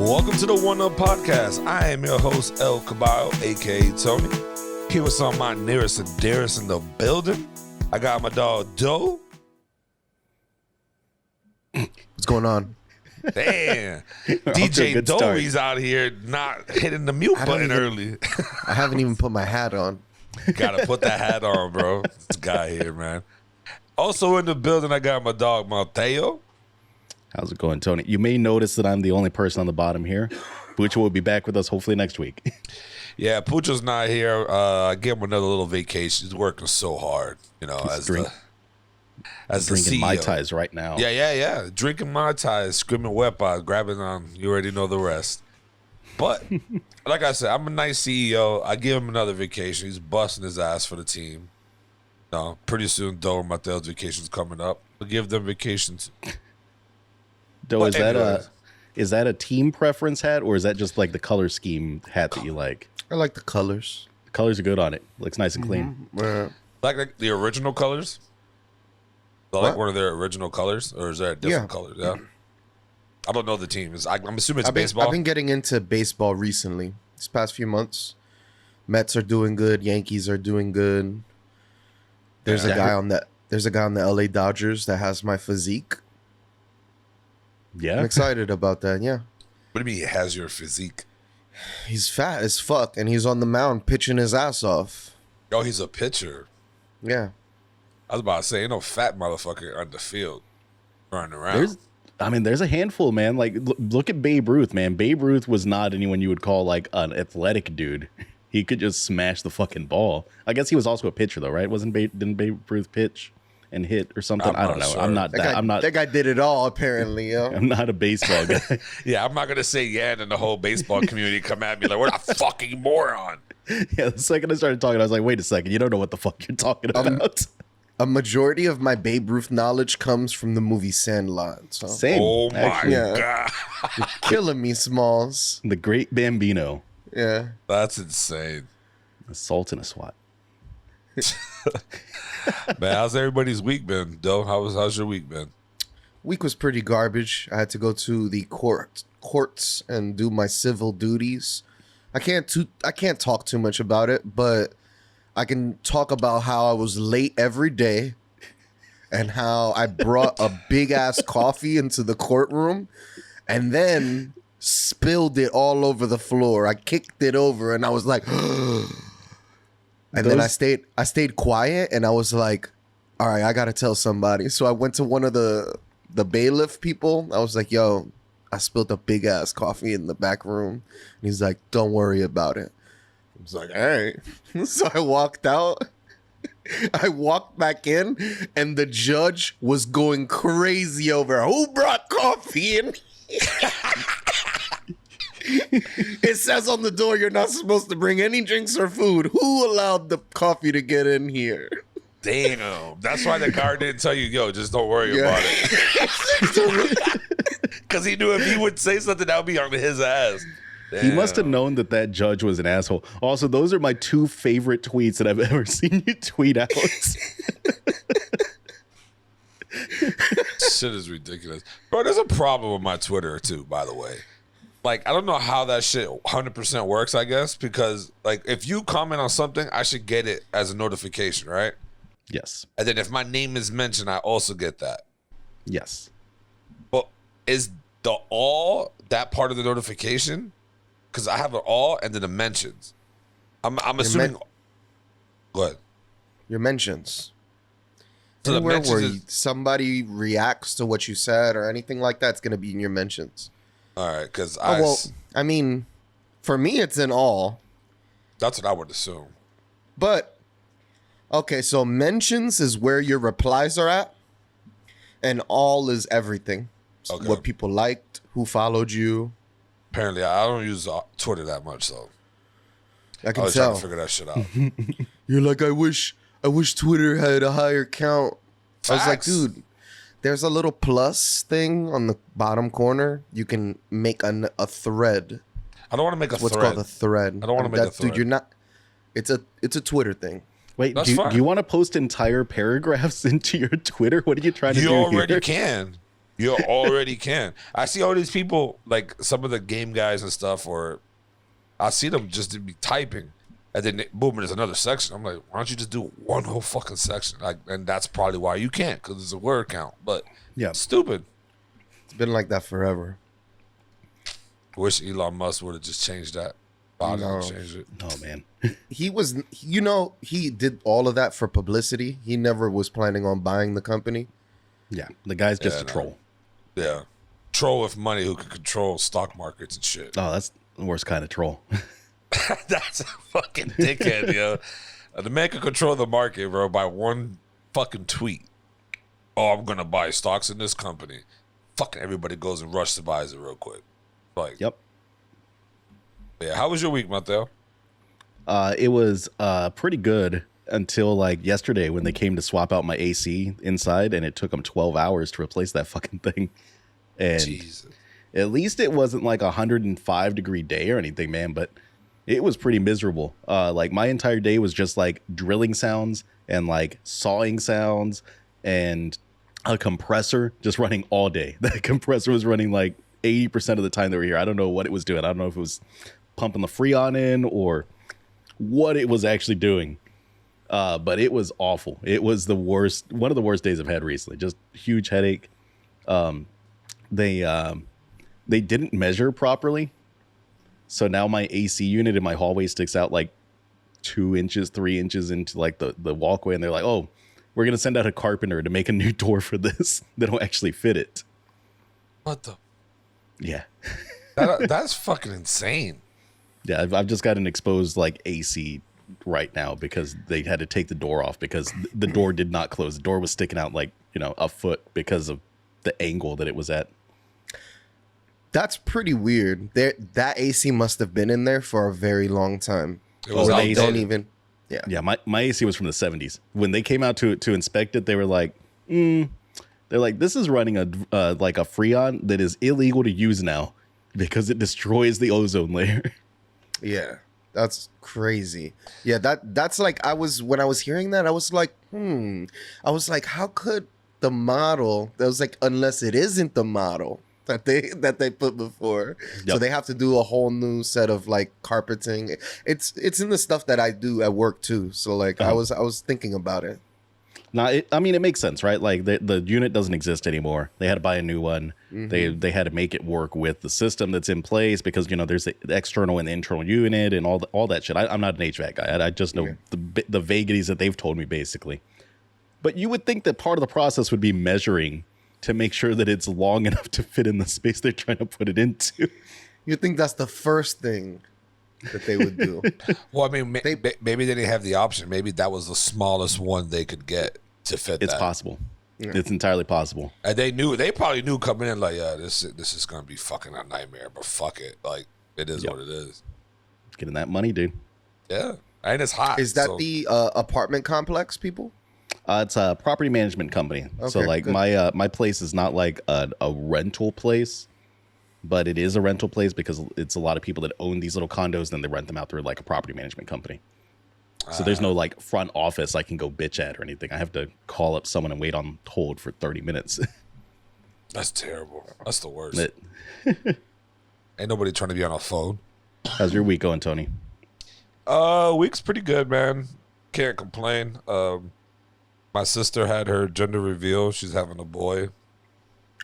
Welcome to the One Up Podcast. I am your host, El Caballo, aka Tony. Here with some of my nearest and dearest in the building. I got my dog Doe. What's going on? Damn. DJ Doe's out here not hitting the mute button early. I haven't even put my hat on. Gotta put that hat on, bro. This guy here, man. Also in the building, I got my dog Mateo. How's it going, Tony? You may notice that I'm the only person on the bottom here. Pucho will be back with us hopefully next week. Yeah, Pucho's not here. I gave him another little vacation. He's working so hard, you know, as the drinking CEO. Mai Tais right now. Yeah. Drinking Mai Tais, screaming wepa, grabbing on. You already know the rest. But like I said, I'm a nice CEO. I give him another vacation. He's busting his ass for the team. No, pretty soon, Doe and Mateo's vacation's coming up. We'll give them vacations. Doe, is that a team preference hat, or is that just like the color scheme hat that you like? I like the colors. The colors are good on it. Looks nice and clean. Like the original colors? Like one of their original colors? Or is there a different color? Yeah. I don't know the teams. I'm assuming it's baseball. I've been getting into baseball recently. These past few months. Mets are doing good. Yankees are doing good. There's a guy on the LA Dodgers that has my physique. Yeah. I'm excited about that, yeah. What do you mean he has your physique? He's fat as fuck, and he's on the mound pitching his ass off. Oh, he's a pitcher. Yeah. I was about to say, ain't no fat motherfucker on the field running around. There's a handful, man. Like, look at Babe Ruth, man. Babe Ruth was not anyone you would call, like, an athletic dude. He could just smash the fucking ball. I guess he was also a pitcher, though, right? Didn't Babe Ruth pitch and hit or something? I don't know. Sure. That guy did it all, apparently, yo. I'm not a baseball guy. Yeah, I'm not going to say yeah, and then the whole baseball community come at me like, what a fucking moron. Yeah, the second I started talking, I was like, wait a second, you don't know what the fuck you're talking about. A majority of my Babe Ruth knowledge comes from the movie Sandlot. So. Same. Oh, my God. You're killing me, Smalls. The Great Bambino. Yeah. That's insane. Assault and a SWAT. Man, how's everybody's week been, Doe? How's your week been? Week was pretty garbage. I had to go to the courts and do my civil duties. I can't talk too much about it, but I can talk about how I was late every day and how I brought a big ass coffee into the courtroom and then spilled it all over the floor. I kicked it over and I was like and then I stayed quiet and I was like, all right, I gotta tell somebody. So I went to one of the bailiff people. I was like, yo, I spilled a big ass coffee in the back room. And he's like, don't worry about it. I was like, all right. So I walked out. I walked back in and the judge was going crazy over who brought coffee in. It says on the door you're not supposed to bring any drinks or food. Who allowed the coffee to get in here? Damn. That's why the guard didn't tell you, yo, just don't worry about it. Because he knew if he would say something, that would be on his ass. Damn. He must have known that judge was an asshole. Also, those are my two favorite tweets that I've ever seen you tweet out. Shit is ridiculous. Bro, there's a problem with my Twitter, too, by the way. Like, I don't know how that shit 100% works, I guess, because, like, if you comment on something, I should get it as a notification, right? Yes. And then if my name is mentioned, I also get that. Yes. But is the all that part of the notification? Because I have an all and then the mentions. I'm assuming. Go ahead. Your mentions. So Anywhere the mentions where somebody reacts to what you said or anything like that, it's going to be in your mentions. All right, because I mean, for me, it's in all. That's what I would assume. But, okay, so mentions is where your replies are at, and all is everything. So Okay. what people liked, who followed you. Apparently, I don't use Twitter that much, so I can was trying tell. to figure that shit out. You're like, I wish Twitter had a higher count. I was like, Facts. dude, there's a little plus thing on the bottom corner. You can make a thread. I don't want to make a What's thread. called a thread. I don't want to make a thread. Dude, you're not. It's a Twitter thing. Wait, That's do fine. you want to post entire paragraphs into your Twitter? What are you trying to You do already here? can. You already can. I see all these people, like some of the game guys and stuff, or I see them just be typing, and then boom, there's another section. I'm like, why don't you just do one whole fucking section? Like, and that's probably why you can't, because it's a word count. But Yeah. stupid. It's been like that forever. Wish Elon Musk would have just changed that. Bought it and No. changed it. Oh man. He was, he did all of that for publicity. He never was planning on buying the company. Yeah. The guy's just Yeah, a no. troll. Yeah, troll with money who can control stock markets and shit. Oh, that's the worst kind of troll. That's a fucking dickhead, yo. The man can control the market, bro, by one fucking tweet. Oh, I'm gonna buy stocks in this company. Fucking everybody goes and rushes to buys it real quick. Like, Yep. yeah. How was your week, Mateo? It was pretty good until like yesterday when they came to swap out my AC inside, and it took them 12 hours to replace that fucking thing. And Jesus. at least it wasn't like a 105-degree day or anything, man, but it was pretty miserable. Like my entire day was just like drilling sounds and like sawing sounds and a compressor just running all day. That compressor was running like 80% of the time they were here. I don't know what it was doing. I don't know if it was pumping the Freon in or what it was actually doing. But it was awful. It was the worst, one of the worst days I've had recently. Just huge headache. They didn't measure properly. So now my AC unit in my hallway sticks out like 2 inches, 3 inches into like the walkway. And they're like, oh, we're going to send out a carpenter to make a new door for this. They don't actually fit it. What the? Yeah. That's fucking insane. Yeah, I've just got an exposed like AC right now because they had to take the door off because the door did not close. The door was sticking out like, a foot because of the angle that it was at. That's pretty weird. That AC must have been in there for a very long time. It was Or they outdated. don't even. Yeah. Yeah, my AC was from the 70s. When they came out to inspect it, they were like, they're like, this is running a like a Freon that is illegal to use now because it destroys the ozone layer. Yeah. That's crazy. Yeah, that's like when I was hearing that, I was like, I was like, how could the model that was like, unless it isn't the model that they put before. Yep. So they have to do a whole new set of like carpeting. It's in the stuff that I do at work too. So like I was thinking about it. Now, it makes sense, right? Like the unit doesn't exist anymore. They had to buy a new one. Mm-hmm. They had to make it work with the system that's in place because there's the external and the internal unit and all that shit. I'm not an HVAC guy. I just know the vagaries that they've told me basically. But you would think that part of the process would be measuring to make sure that it's long enough to fit in the space they're trying to put it into. You think that's the first thing that they would do? Well, I mean, maybe they didn't have the option. Maybe that was the smallest one they could get to fit. It's that. possible. Yeah. It's entirely possible. And they probably knew coming in like, yeah, this is gonna be fucking a nightmare. But fuck it, like it is what it is. Getting that money, dude. Yeah, and it's hot. Is that so- the apartment complex people? It's a property management company. So Okay, like good. my place is not like a rental place, but it is a rental place because it's a lot of people that own these little condos, then they rent them out through like a property management company. So there's no like front office I can go bitch at or anything. I have to call up someone and wait on hold for 30 minutes. That's terrible. That's the worst. But Ain't nobody trying to be on a phone. how's your week going, Tony? Week's pretty good, man. Can't complain. My sister had her gender reveal. She's having a boy.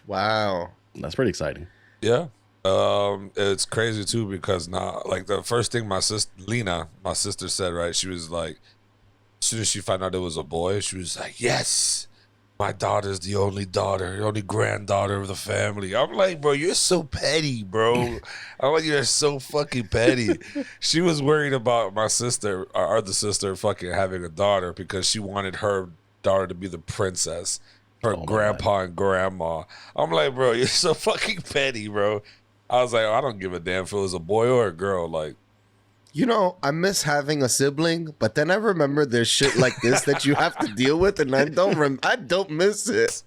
Wow. That's pretty exciting. Yeah. It's crazy too because now, like the first thing my sister Lena, my sister said, right? She was like, as soon as she found out it was a boy, she was like, "Yes, my daughter's the only granddaughter of the family." I'm like, bro, you're so petty, bro. I'm like, you're so fucking petty. She was worried about my sister, our other sister, fucking having a daughter because she wanted her daughter to be the princess. Her my grandpa and grandma. I'm like, bro, you're so fucking petty, bro. I was like, I don't give a damn if it was a boy or a girl. Like, I miss having a sibling, but then I remember there's shit like this that you have to deal with, and I don't miss it.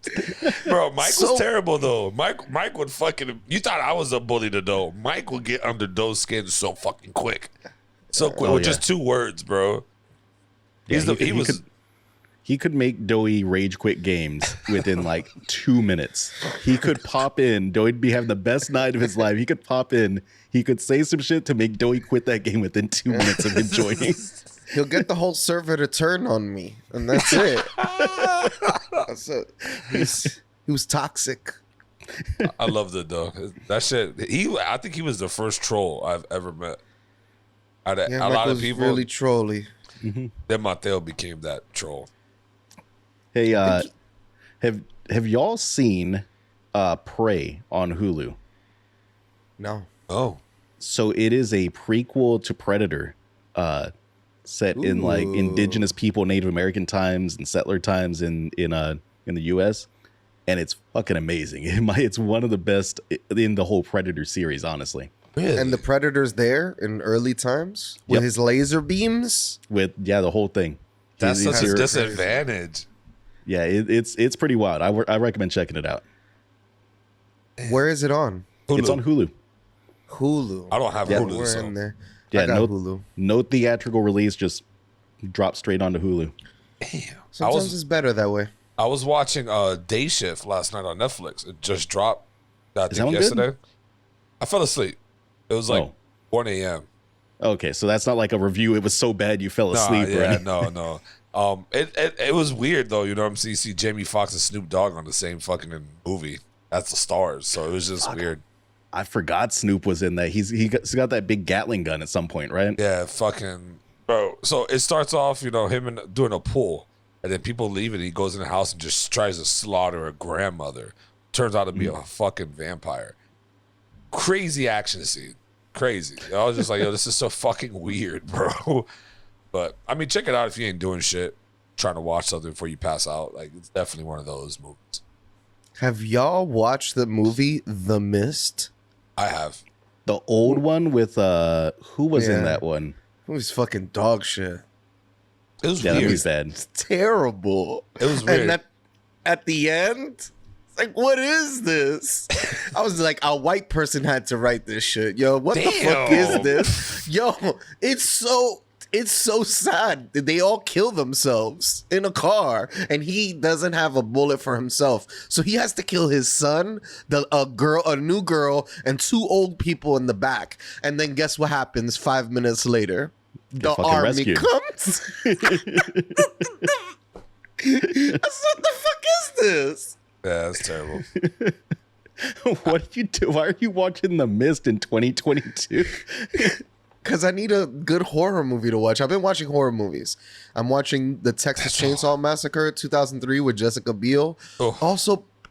bro, Mike So- was terrible though. Mike would fucking. You thought I was a bully to Doe. Mike would get under Doe's skin so fucking quick, so quick Oh, with yeah. just 2 words, bro. Yeah, He was. He could make Doey rage quit games within like 2 minutes. He could pop in. Doey'd be having the best night of his life. He could pop in. He could say some shit to make Doey quit that game within 2 minutes of him joining. He'll get the whole server to turn on me, and that's it. He was toxic. I loved it though. That shit. I think he was the first troll I've ever met. A lot of people really trolly. Then Mateo became that troll. Hey, have y'all seen Prey on Hulu? No. Oh, So it is a prequel to Predator, set in like indigenous people, Native American times and settler times in the U.S. And it's fucking amazing. It's one of the best in the whole Predator series, honestly. really? And the Predator's there in early times with Yep. his laser beams. With the whole thing. That's He's such a here- disadvantage. Yeah, it's pretty wild. I recommend checking it out. Where is it on? Hulu. It's on Hulu. Hulu. I don't have Yeah. Hulu, We're so in there. Yeah, I got Hulu. no theatrical release, just drop straight onto Hulu. damn. Sometimes it's better that way. I was watching Day Shift last night on Netflix. It just dropped. I Is that think one good? yesterday. I fell asleep. It was like Oh. 1 a.m. Okay, so that's not like a review. It was so bad you fell asleep. Yeah, right? no. It was weird though. You know what I'm saying? You see Jamie Foxx and Snoop Dogg on the same fucking movie. That's the stars. So it was just weird. I forgot Snoop was in that. He's got that big Gatling gun at some point, right? Yeah, fucking bro. So it starts off, him doing a pull, and then people leave and he goes in the house and just tries to slaughter a grandmother. Turns out to be a fucking vampire. Crazy action scene. Crazy. I was just like, yo, this is so fucking weird, bro. But I mean, check it out if you ain't doing shit, trying to watch something before you pass out. Like, it's definitely one of those movies. Have y'all watched the movie The Mist? I have. The old one with who was in Yeah. that one? It was fucking dog shit. It was Yeah, that weird. was bad. It's terrible. It was weird. And at the end, it's like, what is this? I was like, a white person had to write this shit. Yo, what the fuck is Damn. this? Yo, it's so sad that they all kill themselves in a car, and he doesn't have a bullet for himself, so he has to kill his son, a new girl, and 2 old people in the back. And then guess what happens 5 minutes later? The fucking army rescued. comes. I said, what the fuck is this? Yeah, that's terrible. What do you do? Why are you watching The Mist in 2022? Because I need a good horror movie to watch. I've been watching horror movies. I'm watching the Texas Chainsaw Massacre 2003 with Jessica Biel. Oh.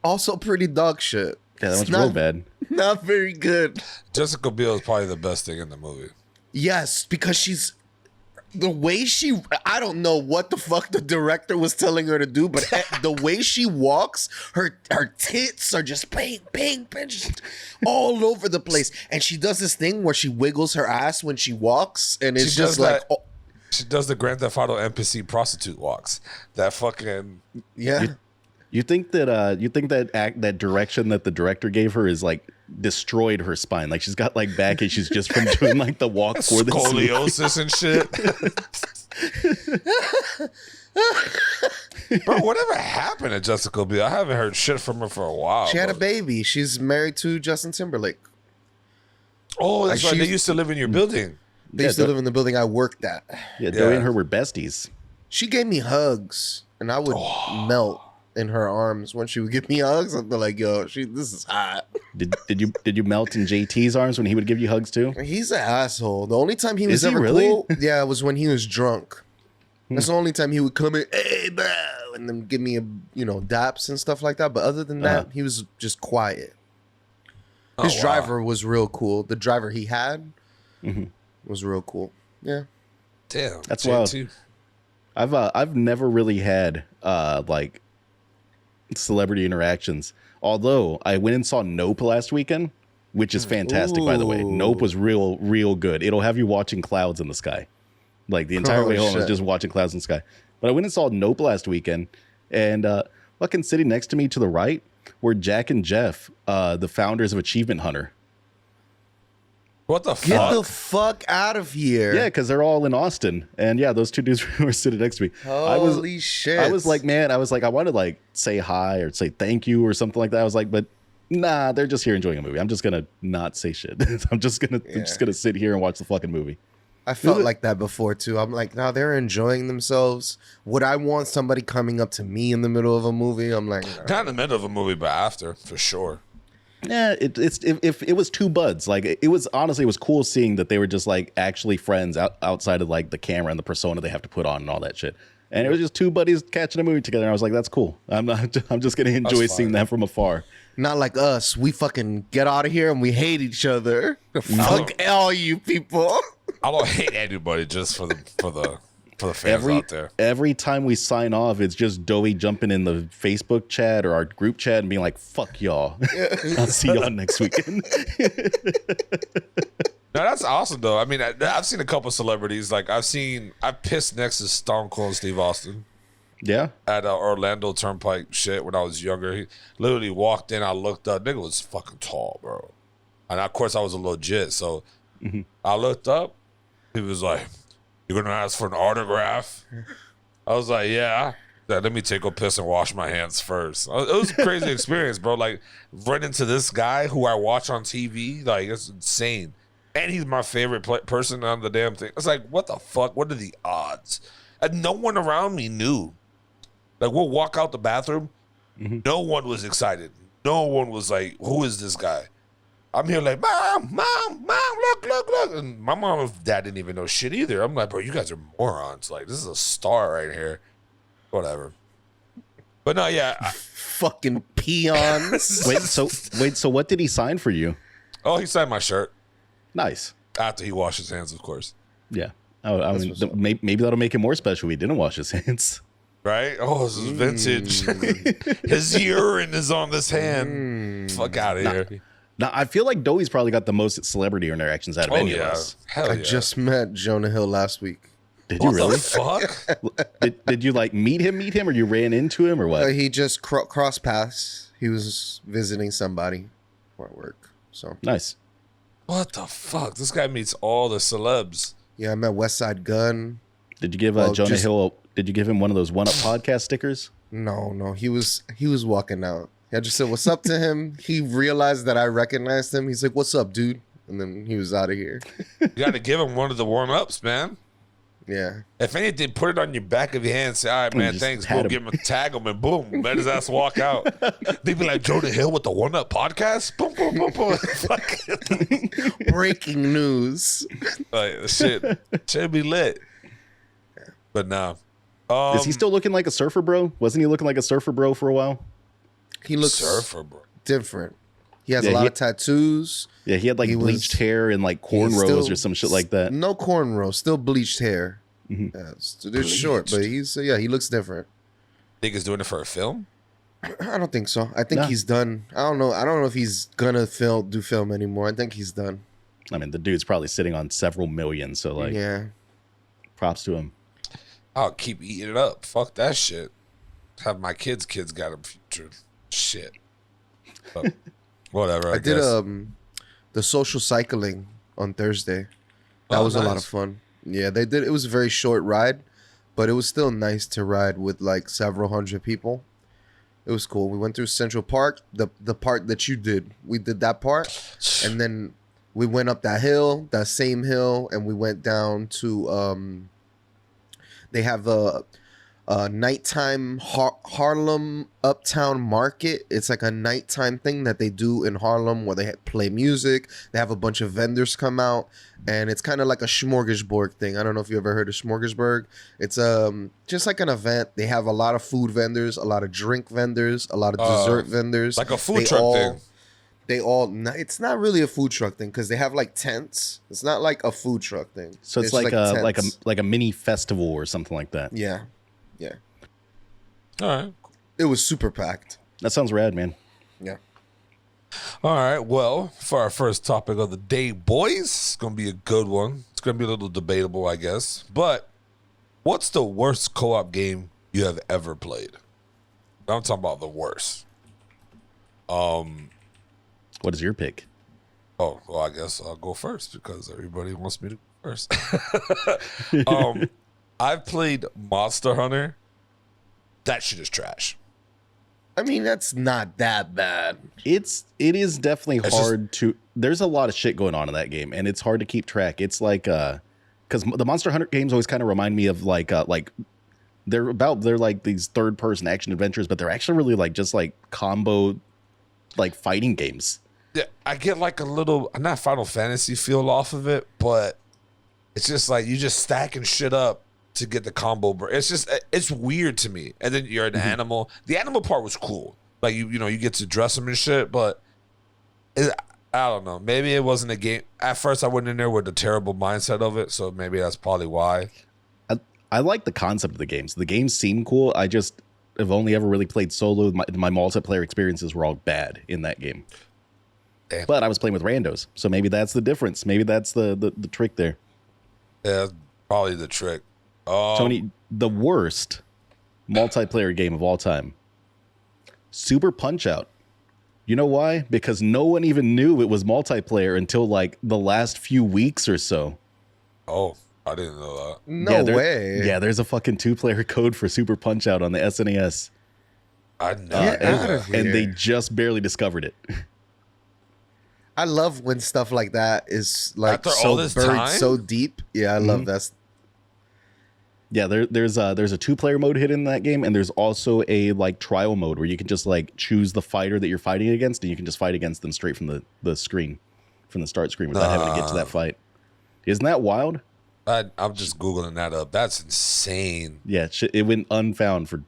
Also pretty dog shit. Yeah, that It's was real bad. Not very good. Jessica Biel is probably the best thing in the movie. Yes, because the way I don't know what the fuck the director was telling her to do, but the way she walks, her tits are just bang, bang, bang, just all over the place. And she does this thing where she wiggles her ass when she walks, and it's She just does like, that. She does the Grand Theft Auto NPC prostitute walks. That fucking yeah. You think that direction that the director gave her is like destroyed her spine? Like she's got like back issues just from doing like the walk for the scene. scoliosis and shit. Bro, whatever happened to Jessica Biel? I haven't heard shit from her for a while. She had a bro. baby. She's married to Justin Timberlake. Oh, that's Like, right. They she's- used to live in your building. They Yeah, used to the- live in the building I worked at. Yeah, Doey Yeah. and her were besties. She gave me hugs, and I would melt in her arms when she would give me hugs. I'd be like, "Yo, this is hot." Did you melt in JT's arms when he would give you hugs too? He's an asshole. The only time he Is was he ever really? cool, yeah, was when he was drunk. That's the only time he would come in, hey, bro, and then give me daps and stuff like that. But other than that, he was just quiet. His wow. driver was real cool. The driver he had was real cool. Yeah. Damn. That's JT. I've never really had like celebrity interactions. Although I went and saw Nope last weekend, which is fantastic, by the way. Ooh. Nope was real good. It'll have you watching clouds in the sky. Like the entire Oh, way home, I was shit. just watching clouds in the sky. But I went and saw Nope last weekend, and fucking sitting next to me to the right were Jack and Jeff, the founders of Achievement Hunter. What the Get fuck? the fuck out of here. Yeah, because they're all in Austin, and yeah, those two dudes were sitting next to me. Holy shit. I was like, man, I want to like say hi or say thank you or something like that. I was like, but nah, they're just here enjoying a movie. I'm just gonna not say shit. I'm just gonna sit here and watch the fucking movie. I felt like that before too. I'm like, now they're enjoying themselves. Would I want somebody coming up to me in the middle of a movie? I'm like, Not in the middle of a movie, but after, for sure. Yeah, if it was two buds, like it was honestly, it was cool seeing that they were just like actually friends outside of like the camera and the persona they have to put on and all that shit. And it was just two buddies catching a movie together. And I was like, that's cool. I'm just gonna enjoy seeing that from afar. not like us. We fucking get out of here and we hate each other. Fuck all you people. I don't hate anybody just for the fans out there. Every time we sign off, it's just Doey jumping in the Facebook chat or our group chat and being like, fuck y'all. I'll see y'all next weekend. No, that's awesome though. I mean, I've seen a couple celebrities. Like I pissed next to Stone Cold Steve Austin. Yeah. At Orlando Turnpike shit when I was younger. He literally walked in. I looked up. Nigga was fucking tall, bro. And of course I was a legit. So I looked up. He was like, "You're gonna ask for an autograph?" I was like, "Yeah." Let me take a piss and wash my hands first. It was a crazy experience, bro. Like run into this guy who I watch on TV. Like it's insane. And he's my favorite person on the damn thing. It's like, what the fuck? What are the odds? And no one around me knew. Like we'll walk out the bathroom. No one was excited. No one was like, "Who is this guy?" I'm here like, mom, look. And my mom and dad didn't even know shit either. I'm like, bro, you guys are morons. Like, this is a star right here. Whatever. But no, yeah. Fucking peons. Wait, so what did he sign for you? Oh, he signed my shirt. Nice. After he washed his hands, of course. Yeah. I mean, maybe that'll make it more special. He didn't wash his hands. Right? Oh, this is vintage. His urine is on this hand. Fuck out of here. Now, I feel like Doey's probably got the most celebrity interactions out of any of us. Hell I yeah. just met Jonah Hill last week. Did you really? The fuck? Did you like meet him or you ran into him or what? He just crossed paths. He was visiting somebody for work. So Nice. What the fuck? This guy meets all the celebs. yeah, I met West Side Gun. Did you give Well, Jonah just- Hill? Did you give him one of those 1UP podcast stickers? No, he was walking out. I just said, "What's up?" to him. He realized that I recognized him. He's like, "What's up, dude?" And then he was out of here. You got to give him one of the warm-ups, man. Yeah. If anything, put it on your back of your hand. Say, "All right, man, Just thanks." pat Boom, him. give him a tag him, and boom, let his ass walk out. They be like, Jonah Hill with the One Up podcast. Boom, boom, boom, boom. Fuck. Breaking news. Like shit, should be lit. But nah. Is he still looking like a surfer bro? Wasn't he looking like a surfer bro for a while? He looks surfer, bro? different. He has Yeah, a lot he- of tattoos. Yeah, he had like He was- bleached hair and like He's cornrows still- or some shit like that. No cornrows, still bleached hair. Yeah, they're short, but he looks different. Niggas doing it for a film? I don't think so. I think No. he's done. I don't know if he's gonna do film anymore. I think he's done. I mean, the dude's probably sitting on several million, so like, Yeah. props to him. I'll keep eating it up. Fuck that shit. Have my kids got a future. Shit. But whatever. I I did guess. the social cycling on Thursday. That Oh, was a lot nice. of fun. Yeah, they did. It was a very short ride, but it was still nice to ride with like several hundred people. It was cool. We went through Central Park, the part that you did. We did that part, and then we went up that same hill, and we went down to they have a nighttime Harlem Uptown Market. It's like a nighttime thing that they do in Harlem where they play music. They have a bunch of vendors come out, and it's kind of like a smorgasbord thing. I don't know if you ever heard of smorgasbord. It's just like an event. They have a lot of food vendors, a lot of drink vendors, a lot of dessert vendors. like a food They truck thing. It's not really a food truck thing because they have like tents. It's not like a food truck thing. So it's tents. like a mini festival or something like that. Yeah. All right. It was super packed. That sounds rad, man. Yeah. All right. Well, for our first topic of the day, boys, it's going to be a good one. It's going to be a little debatable, I guess. But what's the worst co-op game you have ever played? I'm talking about the worst. What is your pick? Oh, well, I guess I'll go first because everybody wants me to go first. I've played Monster Hunter. That shit is trash. I mean, that's not that bad. It is definitely hard to. There's a lot of shit going on in that game, and it's hard to keep track. It's like because the Monster Hunter games always kind of remind me of like they're like these third person action adventures, but they're actually really like just like combo like fighting games. Yeah, I get like a little not Final Fantasy feel off of it, but it's just like you just stacking shit up to get the combo. It's just it's weird to me. And then you're an animal. The animal part was cool. Like you know you get to dress them and shit, but I don't know. Maybe it wasn't a game. At first, I went in there with a terrible mindset of it, so maybe that's probably why. I like the concept of the games. The games seem cool. I just have only ever really played solo. My multiplayer experiences were all bad in that game. Damn. But I was playing with randos, so maybe that's the difference. Maybe that's the trick there. Yeah, probably the trick. Tony, the worst multiplayer game of all time, Super Punch-Out. You know why? Because no one even knew it was multiplayer until like the last few weeks or so. Oh, I didn't know that. No way. Yeah, there's a fucking 2-player code for Super Punch-Out on the SNES. I know. And they just barely discovered it. I love when stuff like that is like After all this buried time? so deep. Yeah, I love that. Yeah, there's a 2-player mode hidden in that game, and there's also a like trial mode where you can just like choose the fighter that you're fighting against, and you can just fight against them straight from the screen, from the start screen, without having to get to that fight. Isn't that wild? I'm just Googling that up. That's insane. Yeah, it went unfound for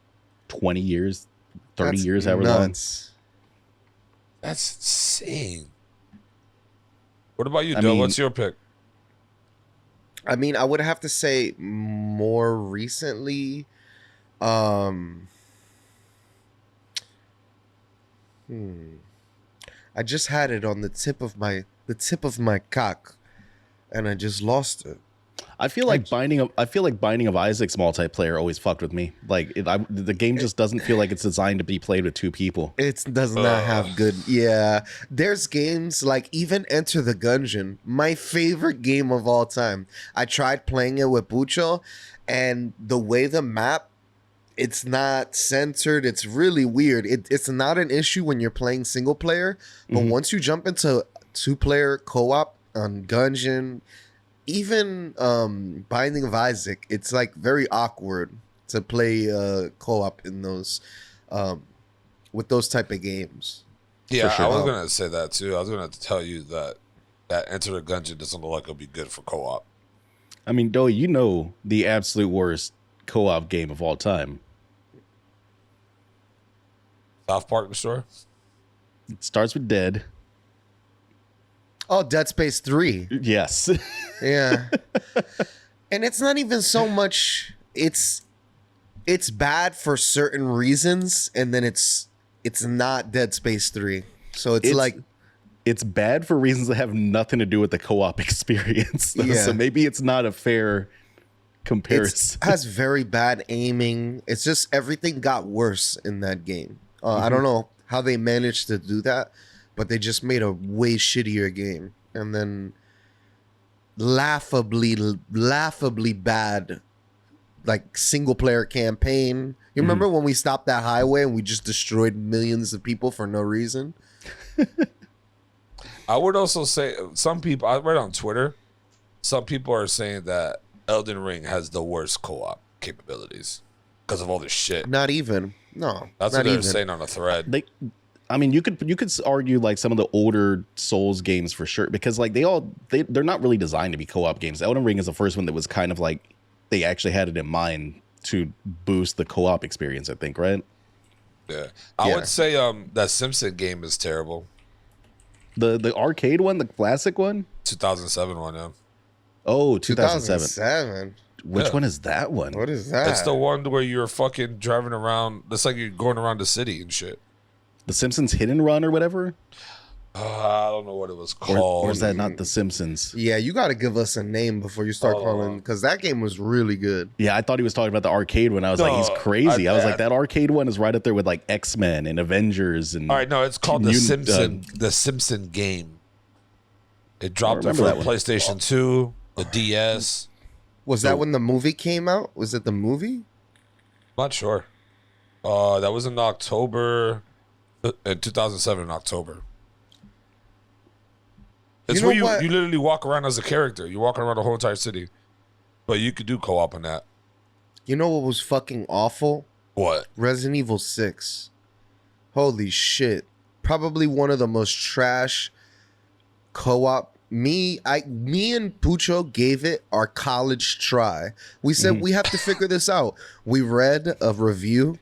20 years, 30 years, however long. Nuts. That's insane. What about you, Dill? What's your pick? I mean, I would have to say more recently. I just had it on the tip of my cock, and I just lost it. I feel like Binding of Isaac's multiplayer always fucked with me. Like the game just doesn't feel like it's designed to be played with 2 people. It does not have good. Yeah, there's games like even Enter the Gungeon, my favorite game of all time. I tried playing it with Pucho, and the way the map, it's not censored. It's really weird. It's not an issue when you're playing single player, but once you jump into 2-player co-op on Gungeon, even Binding of Isaac, it's like very awkward to play co-op in those with those type of games. Yeah, sure. I was gonna say that too. I was gonna tell you that Enter the Gungeon doesn't look like it'll be good for co-op. I mean, Doe, you know the absolute worst co-op game of all time. South Park Destroyer? It starts with Dead. Oh, Dead Space 3. Yes. Yeah. And it's not even so much it's bad for certain reasons, and then it's not Dead Space 3. So it's bad for reasons that have nothing to do with the co-op experience. Yeah. So maybe it's not a fair comparison. It has very bad aiming. It's just everything got worse in that game. I don't know how they managed to do that, but they just made a way shittier game. And then laughably bad, like, single-player campaign. You remember when we stopped that highway and we just destroyed millions of people for no reason? I would also say some people, I read on Twitter, some people are saying that Elden Ring has the worst co-op capabilities because of all this shit. Not even. No. That's not what they're even. saying on a thread. I mean, you could argue like some of the older Souls games for sure, because like they're not really designed to be co-op games. Elden Ring is the first one that was kind of like they actually had it in mind to boost the co-op experience, I think, right? Yeah. I would say that Simpson game is terrible. The arcade one, the classic one? 2007 one, yeah. Oh, 2007. 2007. Which one is that one? What is that? It's the one where you're fucking driving around. It's like you're going around the city and shit. The Simpsons Hit and Run or whatever? I don't know what it was called. Or is that not The Simpsons? Yeah, you got to give us a name before you start calling, because that game was really good. Yeah, I thought he was talking about the arcade one. I was like, he's crazy. I was like, that arcade one is right up there with like X-Men and Avengers. And all right, no, it's called The Simpson game. It dropped it for the PlayStation 2, the DS. Was that when the movie came out? Was it the movie? Not sure. That was in October, in 2007, in October. It's where you literally walk around as a character. You're walking around the whole entire city. But you could do co-op in that. You know what was fucking awful? What? Resident Evil 6. Holy shit. Probably one of the most trash co-op. Me and Pucho gave it our college try. We said we have to figure this out. We read a review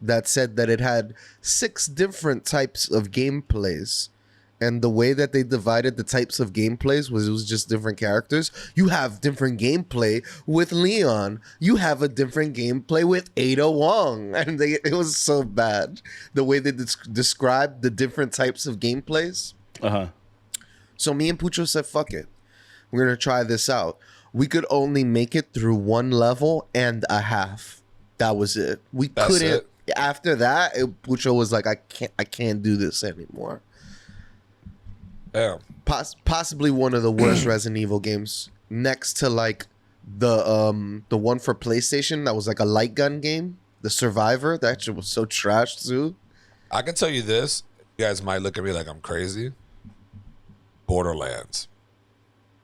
that said that it had 6 different types of gameplays. And the way that they divided the types of gameplays was it was just different characters. You have different gameplay with Leon. You have a different gameplay with Ada Wong. And it was so bad. The way they described the different types of gameplays. Uh-huh. So me and Pucho said, fuck it. We're going to try this out. We could only make it through 1 level and a half. That was it. That's couldn't. It. After that, Pucho was like, I can't do this anymore. Yeah. Possibly one of the worst Resident Evil games, next to like the one for PlayStation that was like a light gun game, The Survivor. That shit was so trash too. I can tell you this. You guys might look at me like I'm crazy. Borderlands.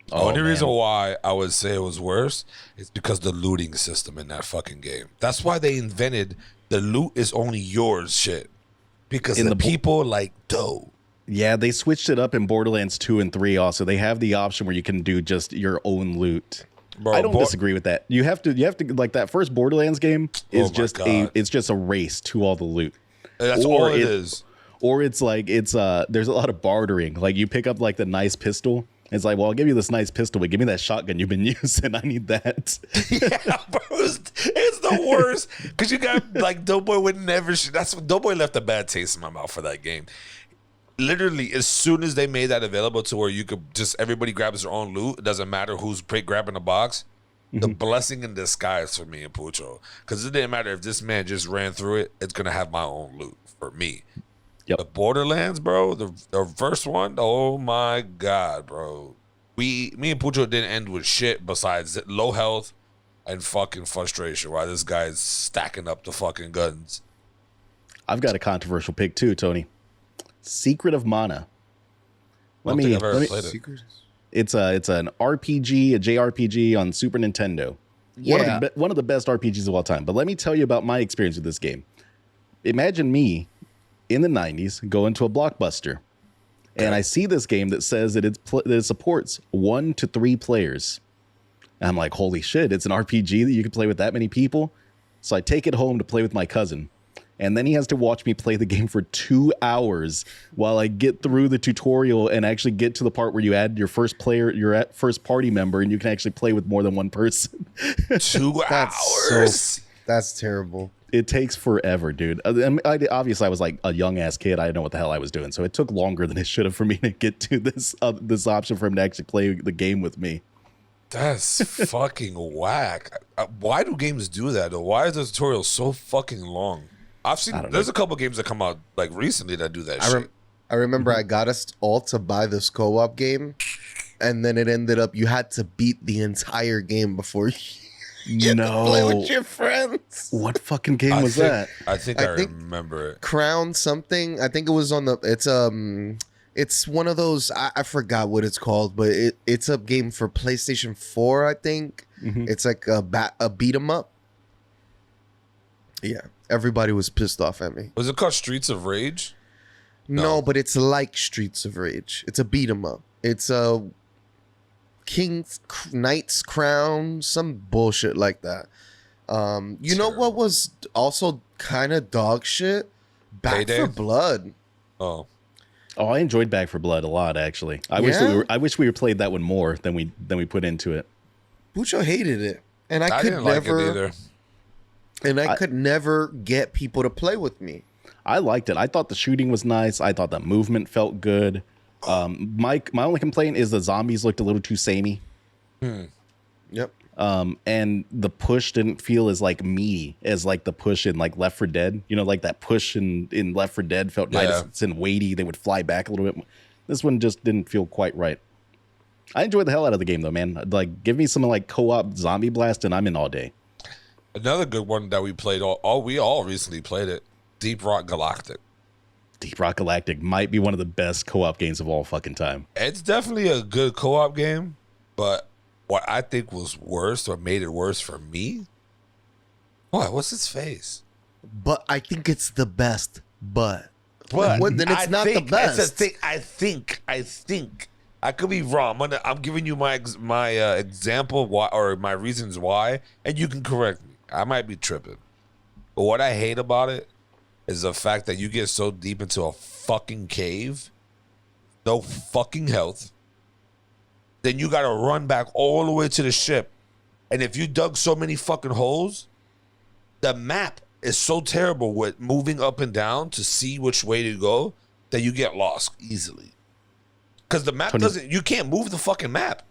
The only reason why I would say it was worse is because the looting system in that fucking game. That's why they invented the loot is only yours shit. Because the people like dough. Yeah, they switched it up in Borderlands 2 and 3 also. They have the option where you can do just your own loot. Bro, I don't disagree with that. You have to like that first Borderlands game is it's just a race to all the loot. That's all it is. Or it's like there's a lot of bartering. Like you pick up like the nice pistol. It's like, well, I'll give you this nice pistol, but give me that shotgun you've been using. I need that. Yeah, bro, it's the worst because you got like Doughboy would never. That's Doughboy left a bad taste in my mouth for that game. Literally, as soon as they made that available to where you could just everybody grabs their own loot, it doesn't matter who's grabbing the box. The blessing in disguise for me and Pucho, because it didn't matter if this man just ran through it. It's gonna have my own loot for me. Yep. The Borderlands, bro, the first one, oh my god, bro. Me and Pucho didn't end with shit besides low health and fucking frustration. While this guy's stacking up the fucking guns. I've got a controversial pick too, Tony. Secret of Mana. Let me. It's an RPG, a JRPG on Super Nintendo. Yeah. One of the best RPGs of all time. But let me tell you about my experience with this game. Imagine me in the 90s going to a Blockbuster, and I see this game that says that it supports 1 to 3 players. And I'm like, holy shit! It's an RPG that you can play with that many people. So I take it home to play with my cousin. And then he has to watch me play the game for 2 hours while I get through the tutorial and actually get to the part where you add your first first party member, and you can actually play with more than one person. 2 hours? That's terrible. It takes forever, dude. Obviously, I was like a young ass kid. I didn't know what the hell I was doing. So it took longer than it should have for me to get to this option for him to actually play the game with me. That's fucking whack. Why do games do that, though? Why is the tutorial so fucking long? I've seen there's a couple games that come out like recently that do that shit. I remember I got us all to buy this co-op game, and then it ended up you had to beat the entire game before you get to play with your friends. What fucking game was that? I think I remember it. Crown something. I think it was on the. It's one of those. I forgot what it's called, but it's a game for PlayStation 4. I think it's like a beat 'em up. Yeah. Everybody was pissed off at me. Was it called Streets of Rage? No, but it's like Streets of Rage. It's a beat 'em up. It's a Knight's Crown, some bullshit like that. You know what was also kind of dog shit? Back for Blood. Oh, I enjoyed Back for Blood a lot, actually. I wish we played that one more than we put into it. Pucho hated it, and I could didn't never. like it either. And I could never get people to play with me. I liked it. I thought the shooting was nice. I thought the movement felt good. My only complaint is the zombies looked a little too samey. Yep. And the push didn't feel as like meaty as like the push in like Left 4 Dead. You know, like that push in Left 4 Dead felt nice and weighty. They would fly back a little bit. This one just didn't feel quite right. I enjoyed the hell out of the game though, man. Like, give me some like co-op zombie blast, and I'm in all day. Another good one that we played. We all recently played it. Deep Rock Galactic. Deep Rock Galactic might be one of the best co-op games of all fucking time. It's definitely a good co-op game, but what I think was worse or made it worse for me. What? What's his face? But I think it's the best. But But then it's not the best. It's a thing. I think. I could be wrong. I'm giving you my example why, or my reasons why, and you can correct me. I might be tripping. But what I hate about it is the fact that you get so deep into a fucking cave, no fucking health, then you gotta run back all the way to the ship. And if you dug so many fucking holes, the map is so terrible with moving up and down to see which way to go that you get lost easily. Because the map you can't move the fucking map.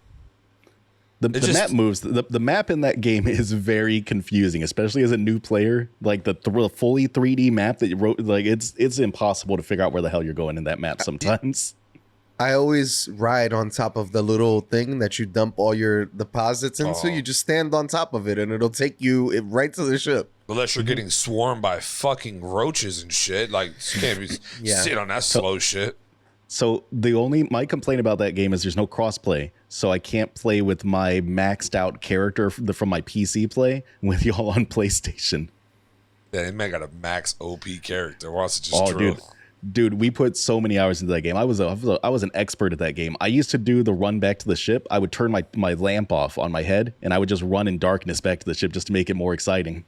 The map moves. The map in that game is very confusing, especially as a new player. Like the fully 3D map that you wrote, like it's impossible to figure out where the hell you're going in that map sometimes. I always ride on top of the little thing that you dump all your deposits into. You just stand on top of it and it'll take you right to the ship. Unless you're getting swarmed by fucking roaches and shit. Like, you can't be sit on that slow shit. So my complaint about that game is there's no crossplay. So I can't play with my maxed out character from my PC play with y'all on PlayStation. Yeah, that man got a max OP character. Wants to just drill. Dude, we put so many hours into that game. I was an expert at that game. I used to do the run back to the ship. I would turn my lamp off on my head, and I would just run in darkness back to the ship just to make it more exciting.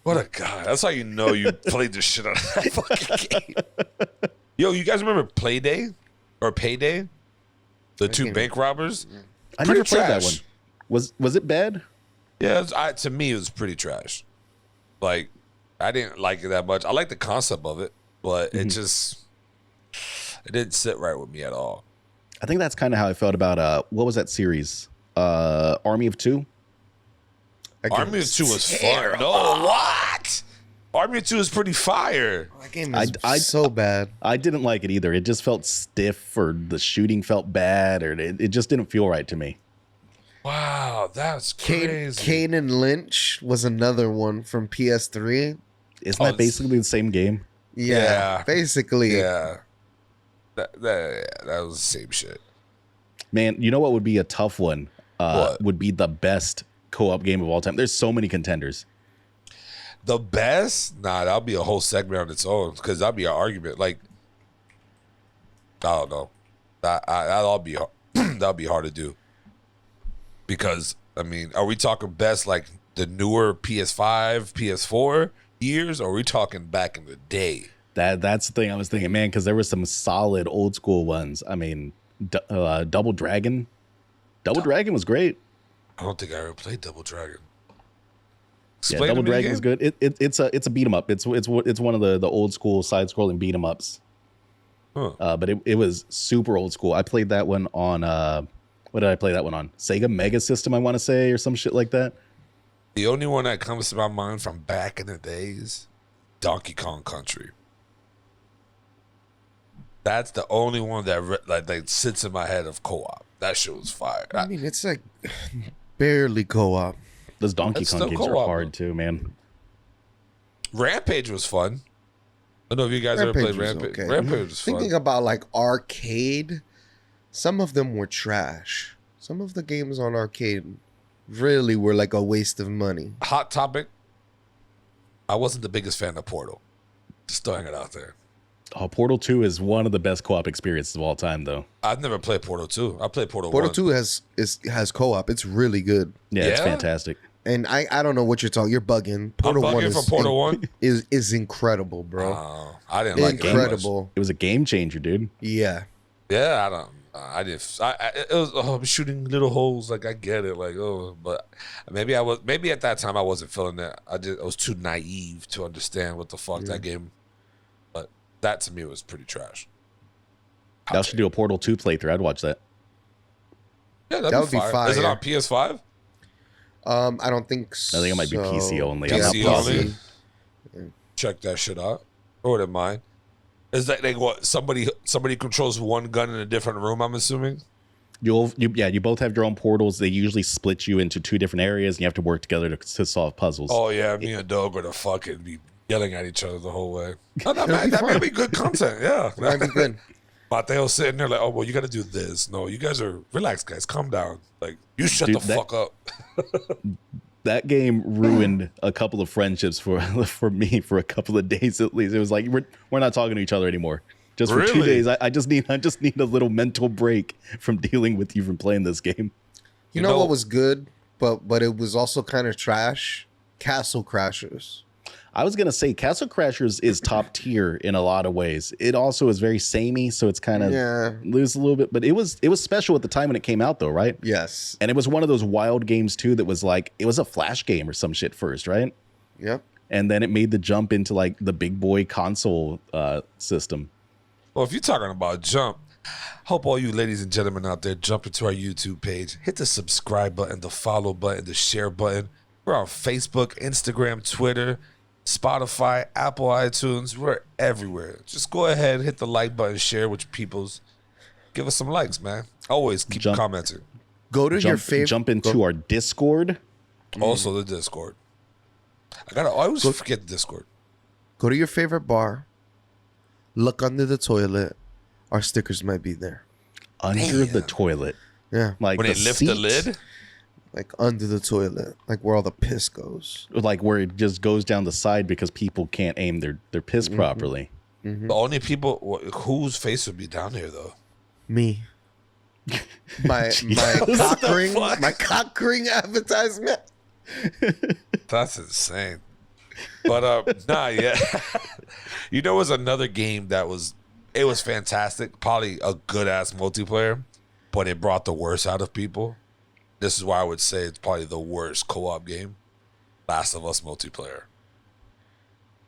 What a guy. That's how you know you played the shit out of that fucking game. Yo, you guys remember Payday? The two bank robbers? I never played that one. Was it bad? Yeah, to me, it was pretty trash. Like, I didn't like it that much. I like the concept of it, but it didn't sit right with me at all. I think that's kind of how I felt about, what was that series? Army of Two? Army of Two was fun. No, what? Army of Two is pretty fire. That game is so bad. I didn't like it either. It just felt stiff, or the shooting felt bad, or it just didn't feel right to me. Wow, that's crazy. Kane and Lynch was another one from PS3. Isn't that basically the same game? Yeah, basically. Yeah. That was the same shit. Man, you know what would be a tough one? Would be the best co-op game of all time. There's so many contenders. The best? Nah, that'll be a whole segment on its own, because that'll be an argument. Like, I don't know. That'll be hard to do. Because, I mean, are we talking best like the newer PS5, PS4 years, or are we talking back in the day? That's the thing I was thinking, man, because there were some solid old school ones. I mean, Double Dragon. Dragon was great. I don't think I ever played Double Dragon. Yeah, Double Dragon is good. It's a beat 'em up. It's one of the old school side scrolling beat 'em ups. Huh. But it was super old school. I played that one on what did I play that one on? Sega Mega System, I want to say, or some shit like that. The only one that comes to my mind from back in the days, Donkey Kong Country. That's the only one that sits in my head of co-op. That shit was fire. I mean, it's like barely co-op. Those Donkey Kong games are hard too, man. Rampage was fun. I don't know if you guys ever played Rampage. Okay. Rampage was fun. Thinking about like arcade, some of them were trash. Some of the games on arcade really were like a waste of money. Hot topic. I wasn't the biggest fan of Portal. Just throwing it out there. Oh, Portal 2 is one of the best co-op experiences of all time, though. I've never played Portal 2. I played Portal 1. Portal 2 has co-op. It's really good. Yeah, it's fantastic. And I don't know what you're talking. You're bugging. Portal I'm bugging 1 for Portal 1 is incredible, bro. I didn't like it. Incredible. It was a game changer, dude. Yeah. Yeah, I don't. I didn't. It was. I'm shooting little holes. Like, I get it. Like, but maybe at that time I wasn't feeling that. I was too naive to understand what the fuck that game. But that to me was pretty trash. I should do a Portal 2 playthrough. I'd watch that. Yeah, that would be fire. Is it on PS5? I don't think so. I think it might be PC only. PC only. Check that shit out. I wouldn't mind. Is that like what somebody controls one gun in a different room? I'm assuming. You both have your own portals. They usually split you into 2 different areas, and you have to work together to solve puzzles. Oh yeah, me and Doug gonna fucking be yelling at each other the whole way. Oh, that might be good content. Yeah, That'd be good. Mateo's sitting there like, oh well, you got to do this. No, you guys are relax, guys. Calm down. Like you shut the fuck up. That game ruined a couple of friendships for me for a couple of days at least. It was like we're not talking to each other anymore. Just for 2 days. I just need a little mental break from dealing with you from playing this game. You know what was good, but it was also kind of trash? Castle Crashers. I was gonna say Castle Crashers is top tier in a lot of ways. It also is very samey, so it's kind of lose a little bit. But it was special at the time when it came out, though, right? Yes. And it was one of those wild games too that was like it was a flash game or some shit first, right? Yep. And then it made the jump into like the big boy console system. Well, if you're talking about jump, hope all you ladies and gentlemen out there jump into our YouTube page, hit the subscribe button, the follow button, the share button. We're on Facebook, Instagram, Twitter, Spotify, Apple iTunes. We're everywhere. Just go ahead, hit the like button, share with your peoples. Give us some likes, man. Always keep commenting. Go to your favorite. Jump into our Discord. Also the Discord. I always forget the Discord. Go to your favorite bar. Look under the toilet. Our stickers might be there. Under the toilet. Yeah. Like when they lift the lid? Like under the toilet. Like where all the piss goes. Like where it just goes down the side because people can't aim their piss properly. The only people whose face would be down there though? Me. My cock ring advertisement. That's insane. But nah, yeah. You know, it was another game that was fantastic, probably a good ass multiplayer, but it brought the worst out of people. This is why I would say it's probably the worst co-op game. Last of Us multiplayer.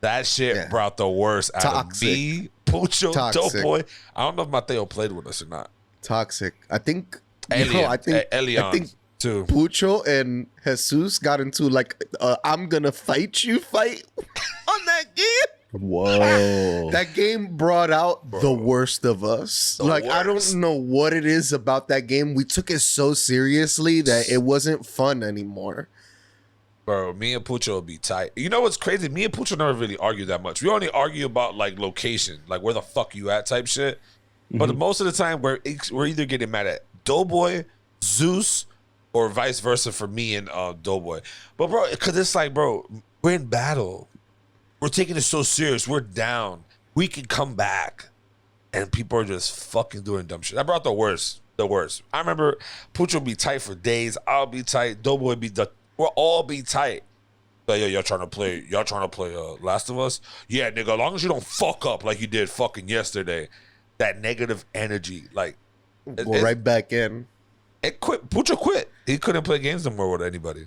That shit brought the worst out of me, Pucho, Doughboy. I don't know if Mateo played with us or not. Toxic. I think Elion too. Pucho and Jesus got into like I'm gonna fight you fight on that game. Whoa. That game brought out the worst of us. I don't know what it is about that game. We took it so seriously that it wasn't fun anymore. Bro, me and Pucho will be tight. You know what's crazy? Me and Pucho never really argue that much. We only argue about like location, like where the fuck you at type shit. But most of the time we're either getting mad at Doughboy, Zeus, or vice versa for me and Doughboy. But bro, because it's like, bro, we're in battle. We're taking it so serious. We're down. We can come back. And people are just fucking doing dumb shit. I brought the worst. The worst. I remember Pucho would be tight for days. I'll be tight. Doughboy would be we'll all be tight. Like, yo, y'all trying to play Last of Us? Yeah, nigga, as long as you don't fuck up like you did fucking yesterday. That negative energy, like right back in. It quit. Pucho quit. He couldn't play games no more with anybody.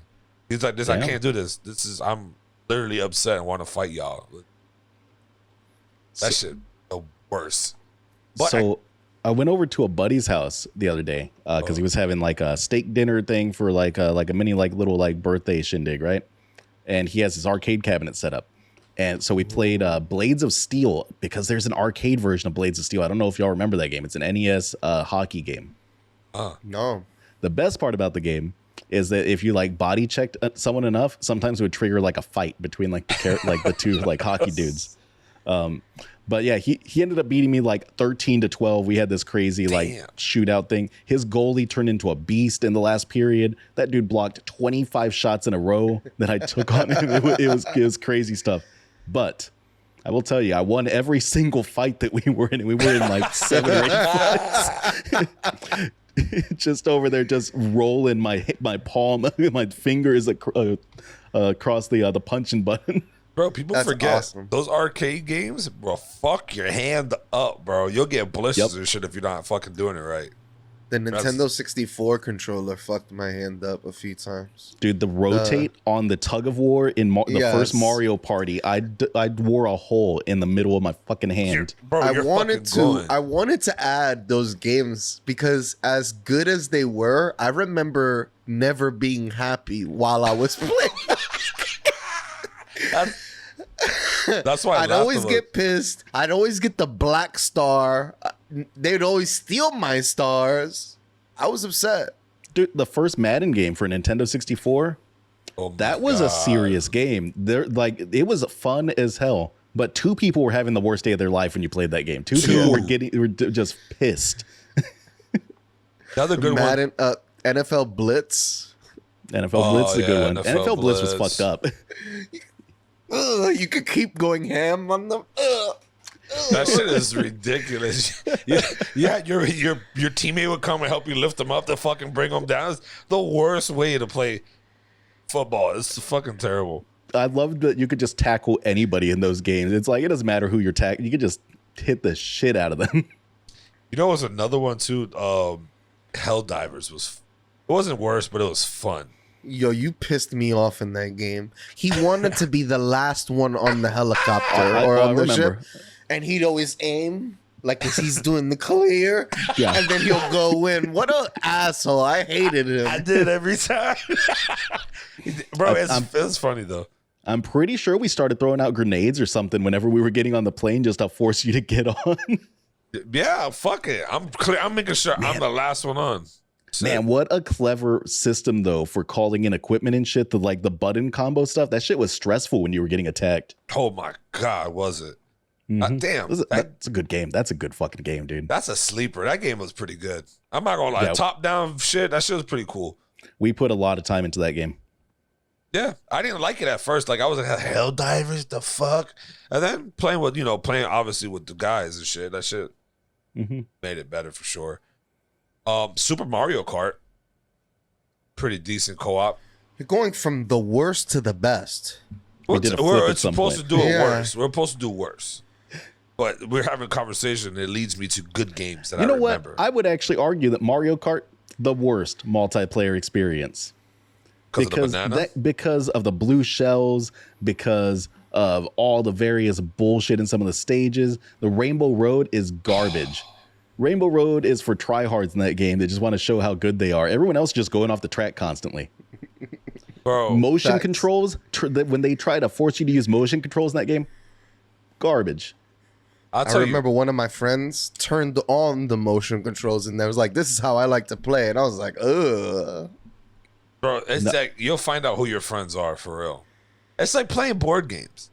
He's like, I can't do this. I'm literally upset and want to fight y'all. That shit the worst. But I went over to a buddy's house the other day because he was having like a steak dinner thing for like a mini like little like birthday shindig, right? And he has his arcade cabinet set up. And so we played Blades of Steel because there's an arcade version of Blades of Steel. I don't know if y'all remember that game. It's an NES hockey game. No. The best part about the game is that if you like body checked someone enough, sometimes it would trigger like a fight between like the two like hockey dudes. But yeah, he ended up beating me like 13-12. We had this crazy like shootout thing. His goalie turned into a beast in the last period. That dude blocked 25 shots in a row that I took on him. It was crazy stuff. But I will tell you, I won every single fight that we were in. We were in like 7 or 8 fights. Just over there, just rolling my palm, my fingers across the punching button. Bro, people forget those arcade games, bro. Fuck your hand up, bro. You'll get blisters and shit if you're not fucking doing it right. The Nintendo 64 controller fucked my hand up a few times. Dude, the rotate on the tug of war in the first Mario Party, I wore a hole in the middle of my fucking hand. I wanted to add those games because as good as they were, I remember never being happy while I was playing. That's why I'd always get pissed. I'd always get the black star. They'd always steal my stars. I was upset. Dude, the first Madden game for Nintendo 64, Oh my that was a God. serious game. It was fun as hell. But 2 people were having the worst day of their life when you played that game. 2 people were just pissed. Another good Madden, NFL Blitz. NFL Blitz is a good one. NFL Blitz was Blitz. fucked up. You could keep going ham on them. That shit is ridiculous. Yeah, your teammate would come and help you lift them up to fucking bring them down. It's the worst way to play football. It's fucking terrible. I love that you could just tackle anybody in those games. It's like, it doesn't matter who you're tackling. You could just hit the shit out of them. You know, what's another one too? Helldivers it wasn't worse, but it was fun. Yo, you pissed me off in that game. He wanted to be the last one on the helicopter or on the ship, and he'd always aim like he's doing the clear, and then he'll go in. What an asshole! I hated him. I did every time, bro. It's funny though. I'm pretty sure we started throwing out grenades or something whenever we were getting on the plane just to force you to get on. Yeah, fuck it. I'm making sure I'm the last one on. Man, what a clever system though for calling in equipment and shit. The button combo stuff. That shit was stressful when you were getting attacked. Oh my God, was it? Damn, that's a good game. That's a good fucking game, dude. That's a sleeper. That game was pretty good. I'm not gonna lie. Yeah. Top down shit. That shit was pretty cool. We put a lot of time into that game. Yeah, I didn't like it at first. Like I was like, Helldivers, the fuck. And then playing obviously with the guys and shit. That shit made it better for sure. Super Mario Kart, pretty decent co-op. You're going from the worst to the best. We're supposed to do it Yeah. worse. We're supposed to do worse. But we're having a conversation that leads me to good games that You I know remember. what? I would actually argue that Mario Kart, the worst multiplayer experience. Because of the banana? Because of the blue shells, because of all the various bullshit in some of the stages. The Rainbow Road is garbage. Rainbow Road is for tryhards in that game that just want to show how good they are. Everyone else just going off the track constantly. Bro, Motion Facts. controls, when they try to force you to use motion controls in that game, garbage. I'll I tell remember one of my friends turned on the motion controls and they was like, "This is how I like to play," and I was like, "Ugh." bro, it's like you'll find out who your friends are for real. It's like playing board games.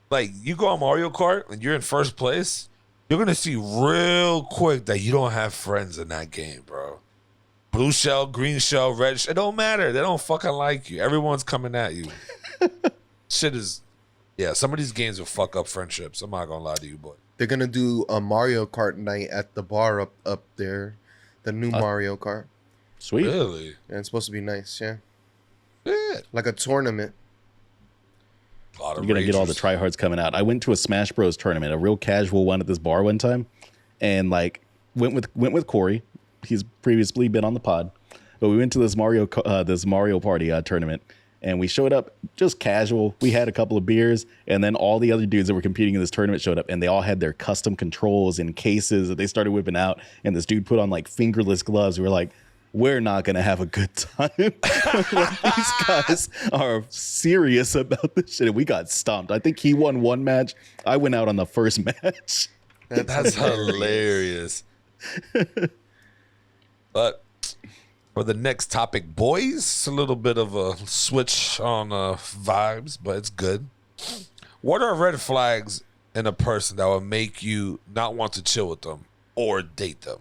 Like you go on Mario Kart and you're in first place, you're gonna see real quick that you don't have friends in that game, bro. Blue shell, green shell, red shell, it don't matter. They don't fucking like you. Everyone's coming at you. Shit is, yeah. Some of these games will fuck up friendships. I'm not gonna lie to you, boy. They're gonna do a Mario Kart night at the bar up there, the new Mario Kart. Sweet. Really? And it's supposed to be nice, yeah, Yeah. like a tournament. A lot of You're gonna get all the ragers. tryhards coming out. I went to a Smash Bros tournament, a real casual one at this bar one time, and like went with Corey. He's previously been on the pod, but we went to this Mario Party tournament, and we showed up just casual. We had a couple of beers, and then all the other dudes that were competing in this tournament showed up, and they all had their custom controls and cases that they started whipping out. And this dude put on like fingerless gloves. We were like, we're not going to have a good time. These guys are serious about this shit. And we got stomped. I think he won one match. I went out on the first match. That's hilarious. But for the next topic, boys, it's a little bit of a switch on vibes, but it's good. What are red flags in a person that will make you not want to chill with them or date them?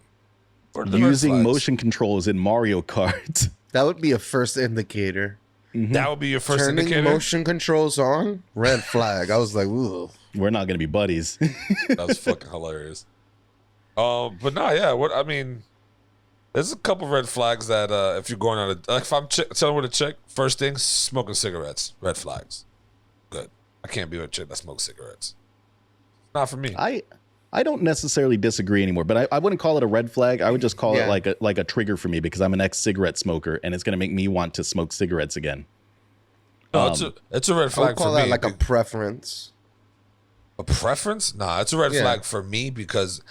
What are the red Using flags? motion controls in Mario Kart. That would be a first indicator. That would be your first Turning indicator. motion controls on, red flag. I was like, ooh. We're not going to be buddies. That's fucking hilarious. But no, yeah. What I mean, there's a couple red flags that if you're going on like if I'm telling with a chick, first thing, smoking cigarettes, red flags. Good. I can't be with a chick that smokes cigarettes. Not for me. I don't necessarily disagree anymore, but I wouldn't call it a red flag. I would just call Yeah. it like a trigger for me because I'm an ex-cigarette smoker, and it's going to make me want to smoke cigarettes again. No, it's a red I flag would call for that me. like a preference. A preference? Nah, it's a red Yeah. flag for me because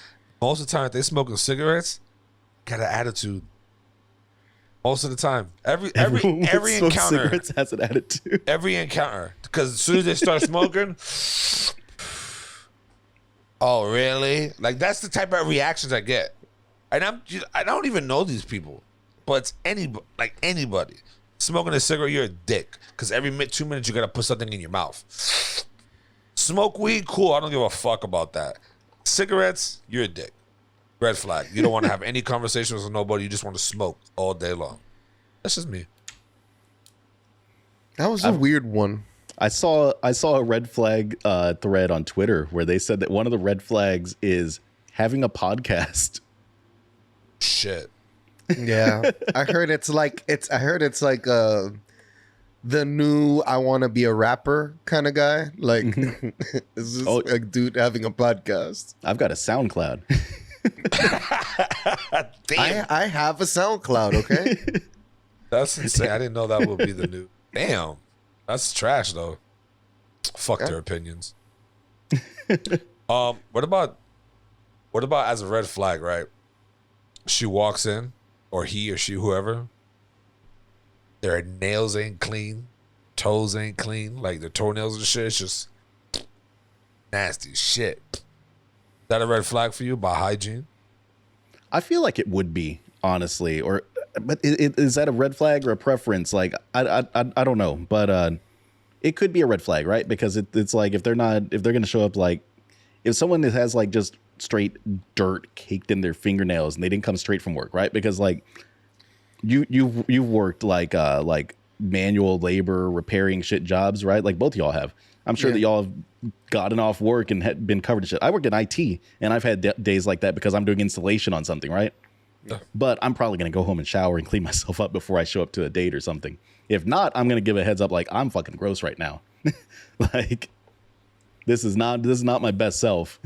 most of the time if they smoking cigarettes, got an attitude. Most of the time, every Everyone that smokes encounter, cigarettes has an attitude. every encounter, because as soon as they start smoking, oh really? Like that's the type of reactions I get, and I don't even know these people. but it's anybody. Smoking a cigarette, you're a dick. Because every 2 minutes, you got to put something in your mouth. Smoke weed, cool. I don't give a fuck about that. Cigarettes, you're a dick. Red flag. You don't want to have any conversations with nobody. You just want to smoke all day long. That's just me. That was a weird one. I saw a red flag thread on Twitter where they said that one of the red flags is having a podcast. Shit. Yeah, I heard it's like the new I want to be a rapper kind of guy. Like, this is a dude having a podcast. I've got a SoundCloud. Damn. I have a SoundCloud. Okay, That's insane. I didn't know that would be the new. Damn. That's trash though. Fuck their opinions. What about as a red flag, right? She walks in, or he or she, whoever, their nails ain't clean, toes ain't clean, like their toenails and shit. It's just nasty shit. Is that a red flag for you about hygiene? I feel like it would be, honestly, but is that a red flag or a preference? Like, I don't know, but it could be a red flag, right? Because it's like if they're going to show up, like if someone that has like just straight dirt caked in their fingernails and they didn't come straight from work, right? Because like you've worked like manual labor repairing shit jobs, right? Like both of y'all have. I'm sure that y'all have gotten off work and had been covered in shit. I work in IT and I've had days like that because I'm doing installation on something, right? Yeah. But I'm probably going to go home and shower and clean myself up before I show up to a date or something. If not, I'm going to give a heads up like I'm fucking gross right now. Like this is not my best self.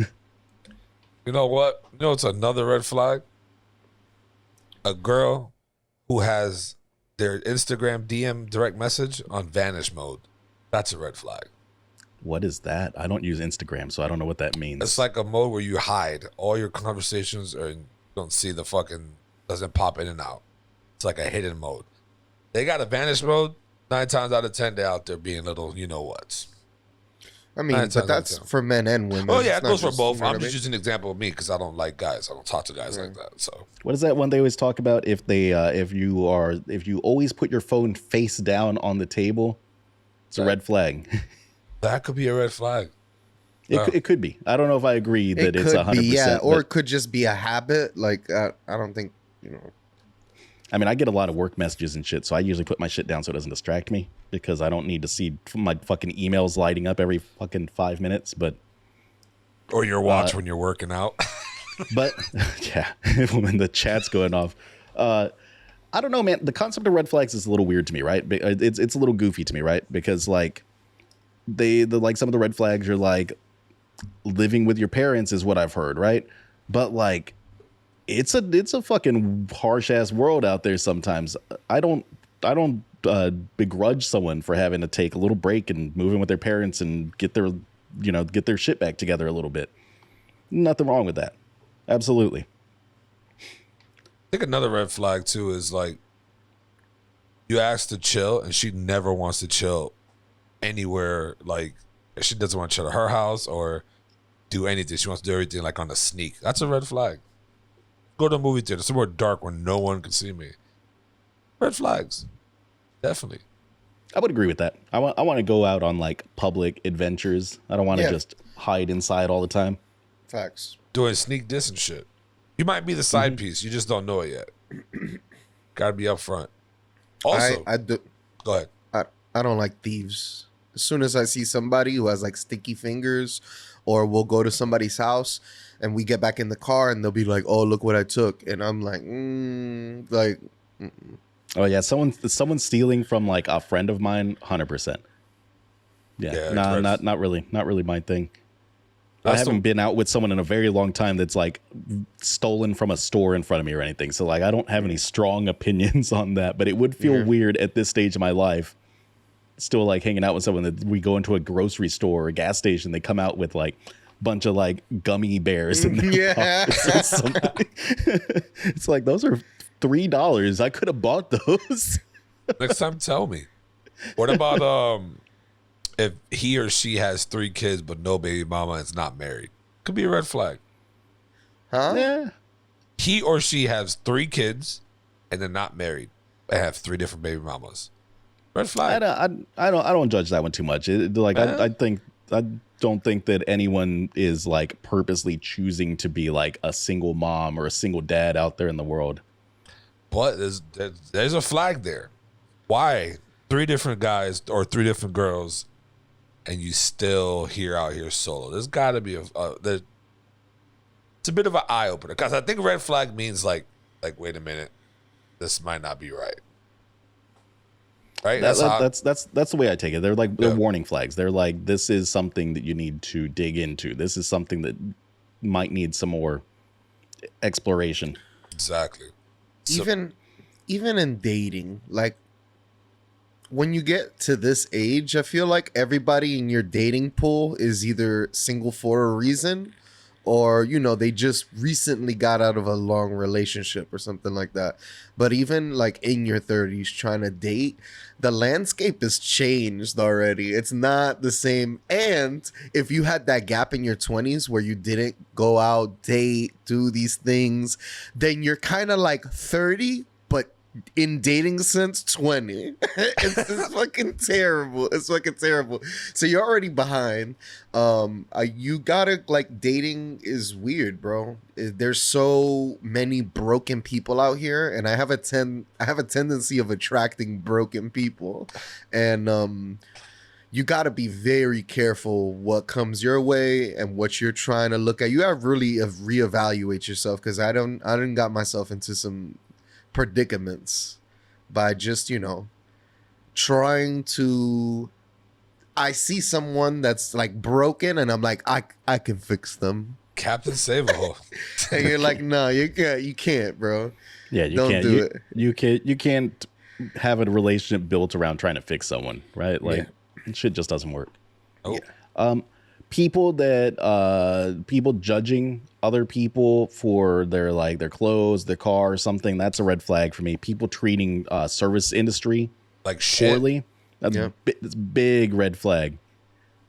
You know what? You know it's another red flag? A girl who has their Instagram DM direct message on vanish mode. That's a red flag. What is that? I don't use Instagram, so I don't know what that means. It's like a mode where you hide all your conversations or you don't see the fucking, doesn't pop in and out. It's like a hidden mode. They got a vanish mode. 9 times out of 10, they're out there being little, you know what. I mean, but that's for men and women. Oh yeah, it goes for just, both. You know I'm just using an example of me because I don't like guys. I don't talk to guys like that. So what is that one they always talk about? If you always put your phone face down on the table, it's a red flag. That could be a red flag. It could be. I don't know if I agree that it's 100%. Yeah, or it could just be a habit. Like I don't think, you know. I mean, I get a lot of work messages and shit, so I usually put my shit down so it doesn't distract me because I don't need to see my fucking emails lighting up every fucking 5 minutes. But or your watch when you're working out. But yeah, when the chat's going off. I don't know, man. The concept of red flags is a little weird to me, right? It's a little goofy to me, right? Because like like some of the red flags are like living with your parents is what I've heard, right? But like it's a fucking harsh ass world out there sometimes. I don't begrudge someone for having to take a little break and move in with their parents and get their shit back together a little bit. Nothing wrong with that. Absolutely. I think another red flag too is like you ask to chill and she never wants to chill anywhere. Like she doesn't want to chill at her house or do anything. She wants to do everything like on a sneak. That's a red flag. Go to a movie theater somewhere dark where no one can see me. Red flags, definitely. I would agree with that. I want to go out on like public adventures. I don't want to just hide inside all the time. Facts. Doing sneak diss and shit. You might be the side piece. You just don't know it yet. Gotta be up front. Also, I do. Go ahead. I don't like thieves. As soon as I see somebody who has like sticky fingers, or we'll go to somebody's house and we get back in the car and they'll be like, "Oh, look what I took," and I'm like, Oh yeah, someone stealing from like a friend of mine, 100%. Yeah, not really my thing. I haven't been out with someone in a very long time that's like stolen from a store in front of me or anything. So like I don't have any strong opinions on that, but it would feel weird at this stage of my life. Still like hanging out with someone that we go into a grocery store or a gas station, they come out with like a bunch of like gummy bears in their pockets or something. It's like those are $3. I could have bought those. Next time tell me. What about if he or she has 3 kids but no baby mama and is not married? Could be a red flag. Huh? Yeah. He or she has 3 kids and they're not married and have 3 different baby mamas. Red flag. I don't judge that one too much. I don't think that anyone is like purposely choosing to be like a single mom or a single dad out there in the world. But there's a flag there. Why 3 different guys or 3 different girls, and you still out here solo? There's got to be it's a bit of an eye opener, because I think red flag means like wait a minute, this might not be right. Right? That's the way I take it. They're they're warning flags. They're like, this is something that you need to dig into. This is something that might need some more exploration. Exactly. Even in dating, like when you get to this age, I feel like everybody in your dating pool is either single for a reason, or, you know, they just recently got out of a long relationship or something like that. But even like in your 30s trying to date, the landscape has changed already. It's not the same. And if you had that gap in your 20s where you didn't go out, date, do these things, then you're kind of like 30, but in dating since 20. It's fucking terrible. It's fucking terrible. So you're already behind. You gotta, like, dating is weird, bro. There's so many broken people out here, and I have a tendency of attracting broken people, and you got to be very careful what comes your way and what you're trying to look at. You have really reevaluate yourself, because I didn't got myself into some predicaments by just, you know, trying to. I see someone that's like broken, and I'm like, I can fix them. Captain Save-A-Hole. And you're like, no, you can't, bro. Yeah, you Don't can't do it. You can't have a relationship built around trying to fix someone, right? Like, shit just doesn't work. Oh. People judging other people for their clothes, their car, or something, that's a red flag for me. People treating service industry like shit. poorly, that's a big red flag.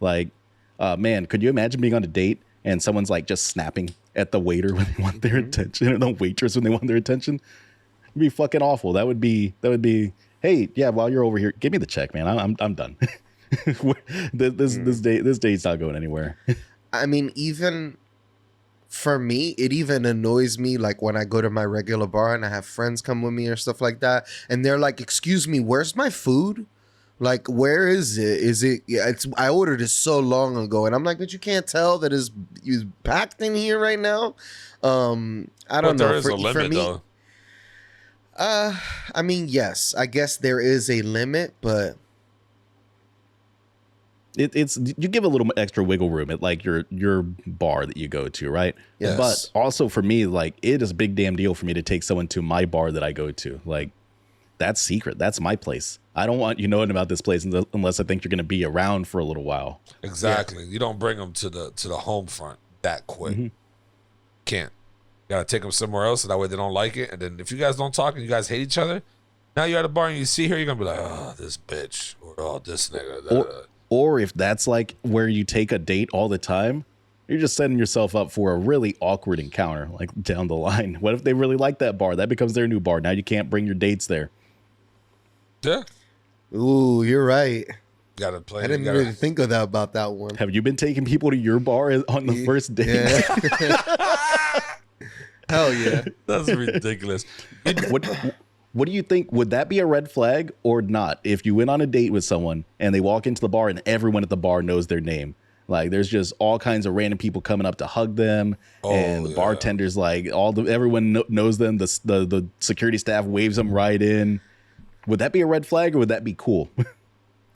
Like, man, could you imagine being on a date and someone's like just snapping at the waiter when they want their attention, or the waitress when they want their attention? It'd be fucking awful. That would be, hey, yeah, while you're over here, give me the check, man. I'm done. This date's not going anywhere. I mean, even for me, it even annoys me, like when I go to my regular bar and I have friends come with me or stuff like that, and they're like, "Excuse me, where's my food? Like, where is it? Is it? Yeah, I ordered it so long ago," and I'm like, "But you can't tell that it's packed in here right now." I don't know. There is a limit, though. I mean, yes, I guess there is a limit, but it's you give a little extra wiggle room at like your bar that you go to, right? Yes. But also for me, like, it is a big damn deal for me to take someone to my bar that I go to. Like, that's secret. That's my place. I don't want you knowing about this place unless I think you're going to be around for a little while. Exactly. Yeah. You don't bring them to the home front that quick. Mm-hmm. Can't. You got to take them somewhere else, so that way they don't like it. And then if you guys don't talk and you guys hate each other, now you're at a bar and you see her, you're going to be like, oh, this bitch, or oh, this nigga. Or if that's like where you take a date all the time, you're just setting yourself up for a really awkward encounter, like down the line. What if they really like that bar? That becomes their new bar. Now you can't bring your dates there. Yeah. Ooh, you're right. Gotta play. I didn't really think of that about that one. Have you been taking people to your bar on the first date? Yeah. Hell yeah. That's ridiculous. What do you think? Would that be a red flag or not? If you went on a date with someone and they walk into the bar and everyone at the bar knows their name, like there's just all kinds of random people coming up to hug them, and the bartenders, like everyone knows them. The security staff waves them right in. Would that be a red flag or would that be cool?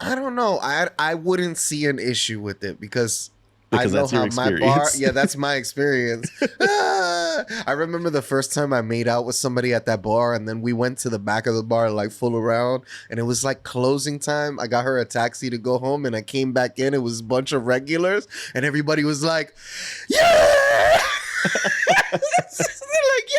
I don't know. I wouldn't see an issue with it because I know that's your how my bar. experience. Yeah, that's my experience. I remember the first time I made out with somebody at that bar, and then we went to the back of the bar to like fool around, and it was like closing time. I got her a taxi to go home, and I came back in. It was a bunch of regulars, and everybody was like, "Yeah!" They're like, "Yeah!"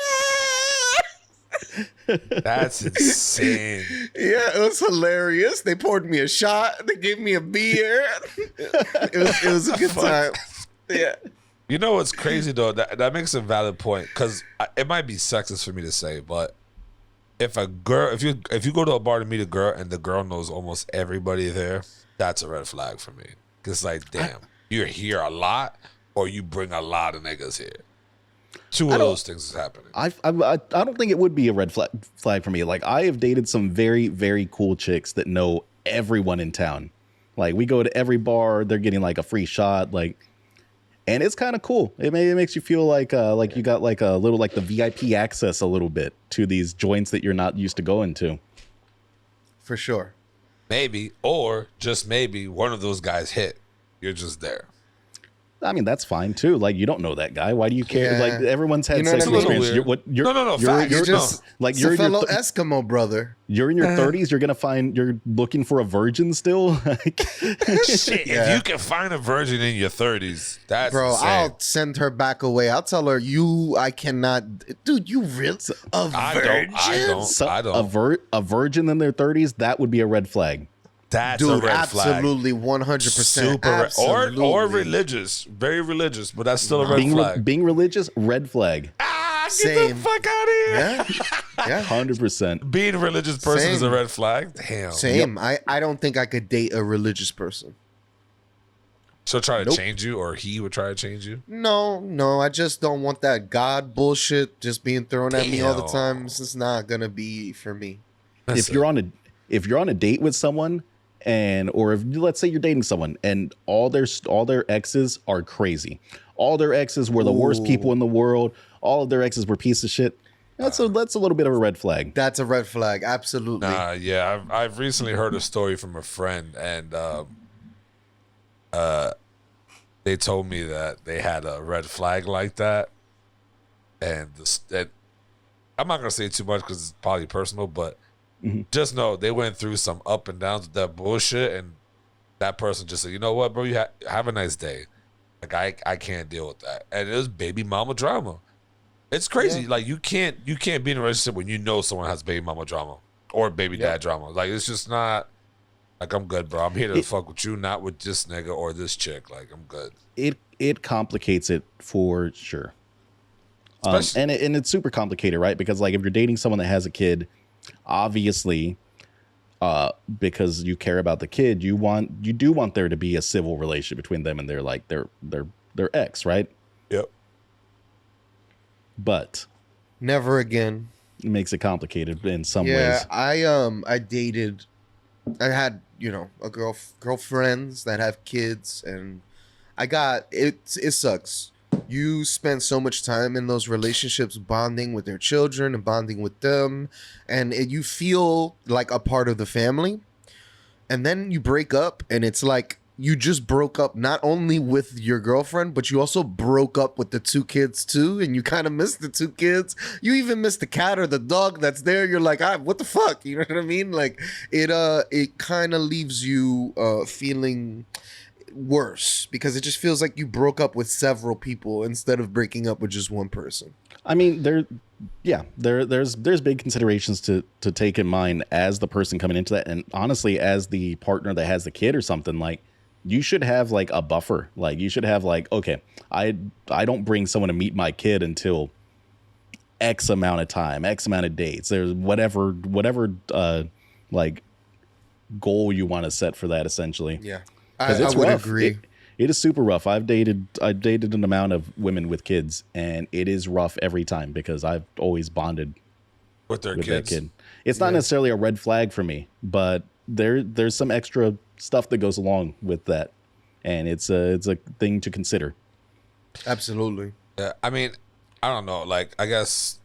That's insane. Yeah, it was hilarious. They poured me a shot. They gave me a beer. It was a good time. Yeah. You know what's crazy though? That makes a valid point, because it might be sexist for me to say, but if a girl, if you go to a bar to meet a girl and the girl knows almost everybody there, that's a red flag for me. Cause like, damn, you're here a lot, or you bring a lot of niggas here. Two of those things is happening. I don't think it would be a red flag for me. Like, I have dated some very, very cool chicks that know everyone in town. Like, we go to every bar, they're getting like a free shot, like, and it's kind of cool. It makes you feel like you got like a little, like the VIP access a little bit to these joints that you're not used to going to. For sure. Maybe, or just maybe one of those guys hit. You're just there. I mean, that's fine too. Like, you don't know that guy. Why do you care? Yeah. Like, everyone's had You know sex what I mean? experience. No, facts. You're just like, you're a you're in your fellow Eskimo brother. you're in your 30s. You're looking for a virgin still. Like, Shit, if you can find a virgin in your 30s, that's Bro, insane. I'll send her back away. I'll tell her, I cannot. Dude, you really? A virgin? I don't. A virgin in their 30s, that would be a red flag. That's a Dude, red flag. absolutely, 100%. Super or religious, very religious, but that's still a red flag. Being religious, red flag. Get Same. the fuck out of here. Yeah. 100%. Being a religious person is a Same. red flag. Damn. Same. I don't think I could date a religious person. So try to change you, or he would try to change you. No, I just don't want that God bullshit just being thrown at me all the Damn. time. This is not gonna be for me. If you're on a date with someone, or if, let's say, you're dating someone and all their exes are crazy, all their exes were the worst people in the world, all of their exes were pieces of shit, that's a little bit of a red flag. That's a red flag. Absolutely. Yeah, I've recently heard a story from a friend, and they told me that they had a red flag like that, and I'm not gonna say too much because it's probably personal, but just know they went through some up and downs with that bullshit, and that person just said, "You know what, bro? You have a nice day." Like, I can't deal with that, and it was baby mama drama. It's crazy. Yeah. Like, you can't be in a relationship when you know someone has baby mama drama or baby dad drama. Like, it's just not. Like, I'm good, bro. I'm here to fuck with you, not with this nigga or this chick. Like, I'm good. It complicates it for sure. And it's super complicated, right? Because, like, if you're dating someone that has a kid, obviously, because you care about the kid, you do want there to be a civil relationship between them and their ex, right? Yep. But Never again. it makes it complicated in some Yeah, ways. I had, a girlfriends that have kids, and it sucks. You spend so much time in those relationships bonding with their children and bonding with them, and you feel like a part of the family. And then you break up, and it's like you just broke up not only with your girlfriend, but you also broke up with the two kids too, and you kind of miss the two kids. You even miss the cat or the dog that's there. You're like, what the fuck? You know what I mean? Like, it kind of leaves you feeling worse because it just feels like you broke up with several people instead of breaking up with just one person. I mean, there's big considerations to take in mind as the person coming into that, and honestly, as the partner that has the kid or something, like, you should have like a buffer. Like, you should have like, okay, I don't bring someone to meet my kid until X amount of time, X amount of dates. There's whatever like goal you want to set for that, essentially. Yeah, because I it's would rough. agree. It is super rough. I've dated an amount of women with kids, and it is rough every time because I've always bonded With their with kids. that kid. It's not necessarily a red flag for me, but there's some extra stuff that goes along with that, and it's a thing to consider. Absolutely. Yeah, I mean, I don't know. Like, I guess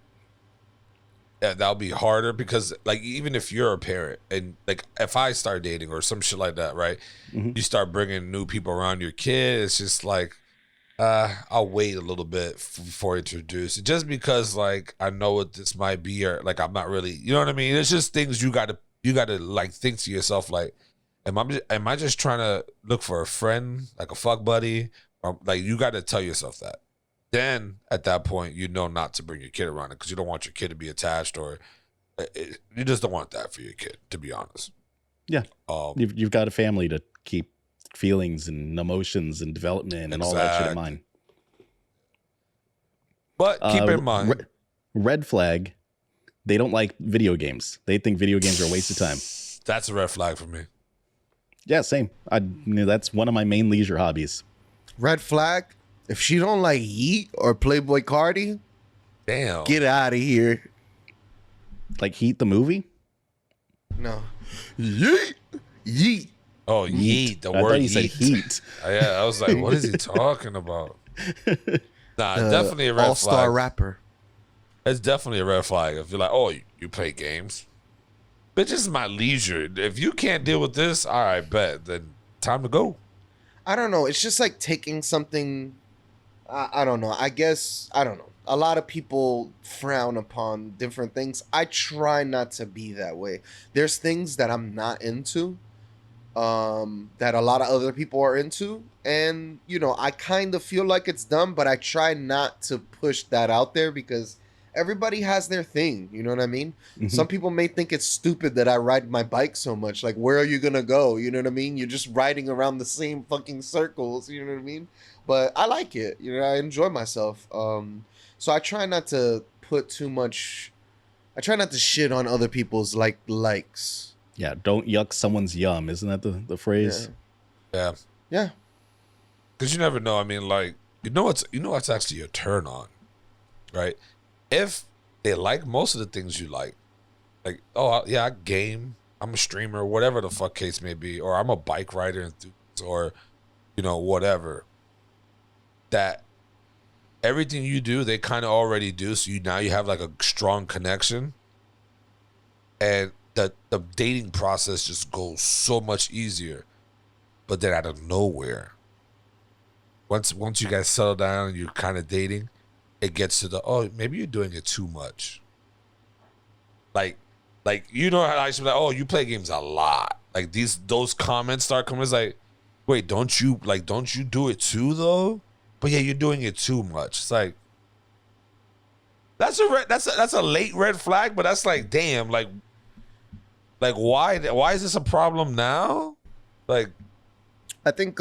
that'll be harder because, like, even if you're a parent and, like, if I start dating or some shit like that, right? You start bringing new people around your kid. It's just like, I'll wait a little bit before I introduce it, just because, like, I know what this might be, or like, I'm not really, you know what I mean? It's just things you gotta like think to yourself, like, am I just trying to look for a friend, like a fuck buddy? Or, like, you got to tell yourself that. Then at that point, you know not to bring your kid around it because you don't want your kid to be attached, or you just don't want that for your kid, to be honest. Yeah, you've got a family to keep feelings and emotions and development and all that shit in mind. But keep in mind, red flag. They don't like video games. They think video games are a waste of time. That's a red flag for me. Yeah, same. That's one of my main leisure hobbies. Red flag. If she don't like Yeet or Playboy Cardi, Damn. get out of here. Like Heat the movie? No. Yeet. Yeet. Oh, yeet. The I word thought you said yeet. heat. Yeah, I was like, what is he talking about? Nah, definitely a red All-star flag. rapper. It's definitely a red flag. If you're like, oh, you play games. Bitch, this is my leisure. If you can't deal with this, all right, bet. Then time to go. I don't know. It's just like taking something. I don't know. I guess I don't know. A lot of people frown upon different things. I try not to be that way. There's things that I'm not into, that a lot of other people are into, and I kind of feel like it's dumb, but I try not to push that out there because everybody has their thing. You know what I mean? Mhm. Some people may think it's stupid that I ride my bike so much. Like, where are you gonna go? You know what I mean? You're just riding around the same fucking circles. You know what I mean? But I like it. I enjoy myself. So I try not to put too much. I try not to shit on other people's likes. Yeah, don't yuck someone's yum. Isn't that the phrase? Yeah. Yeah. Because you never know. I mean, like, what's actually a turn on, right? If they like most of the things you like, oh, yeah, I game, I'm a streamer, whatever the fuck case may be, or I'm a bike rider, or, whatever, that everything you do, they kind of already do, so now you have, like, a strong connection, and the dating process just goes so much easier. But then out of nowhere, once you guys settle down and you're kind of dating, it gets to maybe you're doing it too much. Like how I used to be like, oh, you play games a lot. Like those comments start coming. It's like, wait, don't you do it too though? But yeah, you're doing it too much. It's like that's a late red flag, but that's like, damn, like why is this a problem now? Like, I think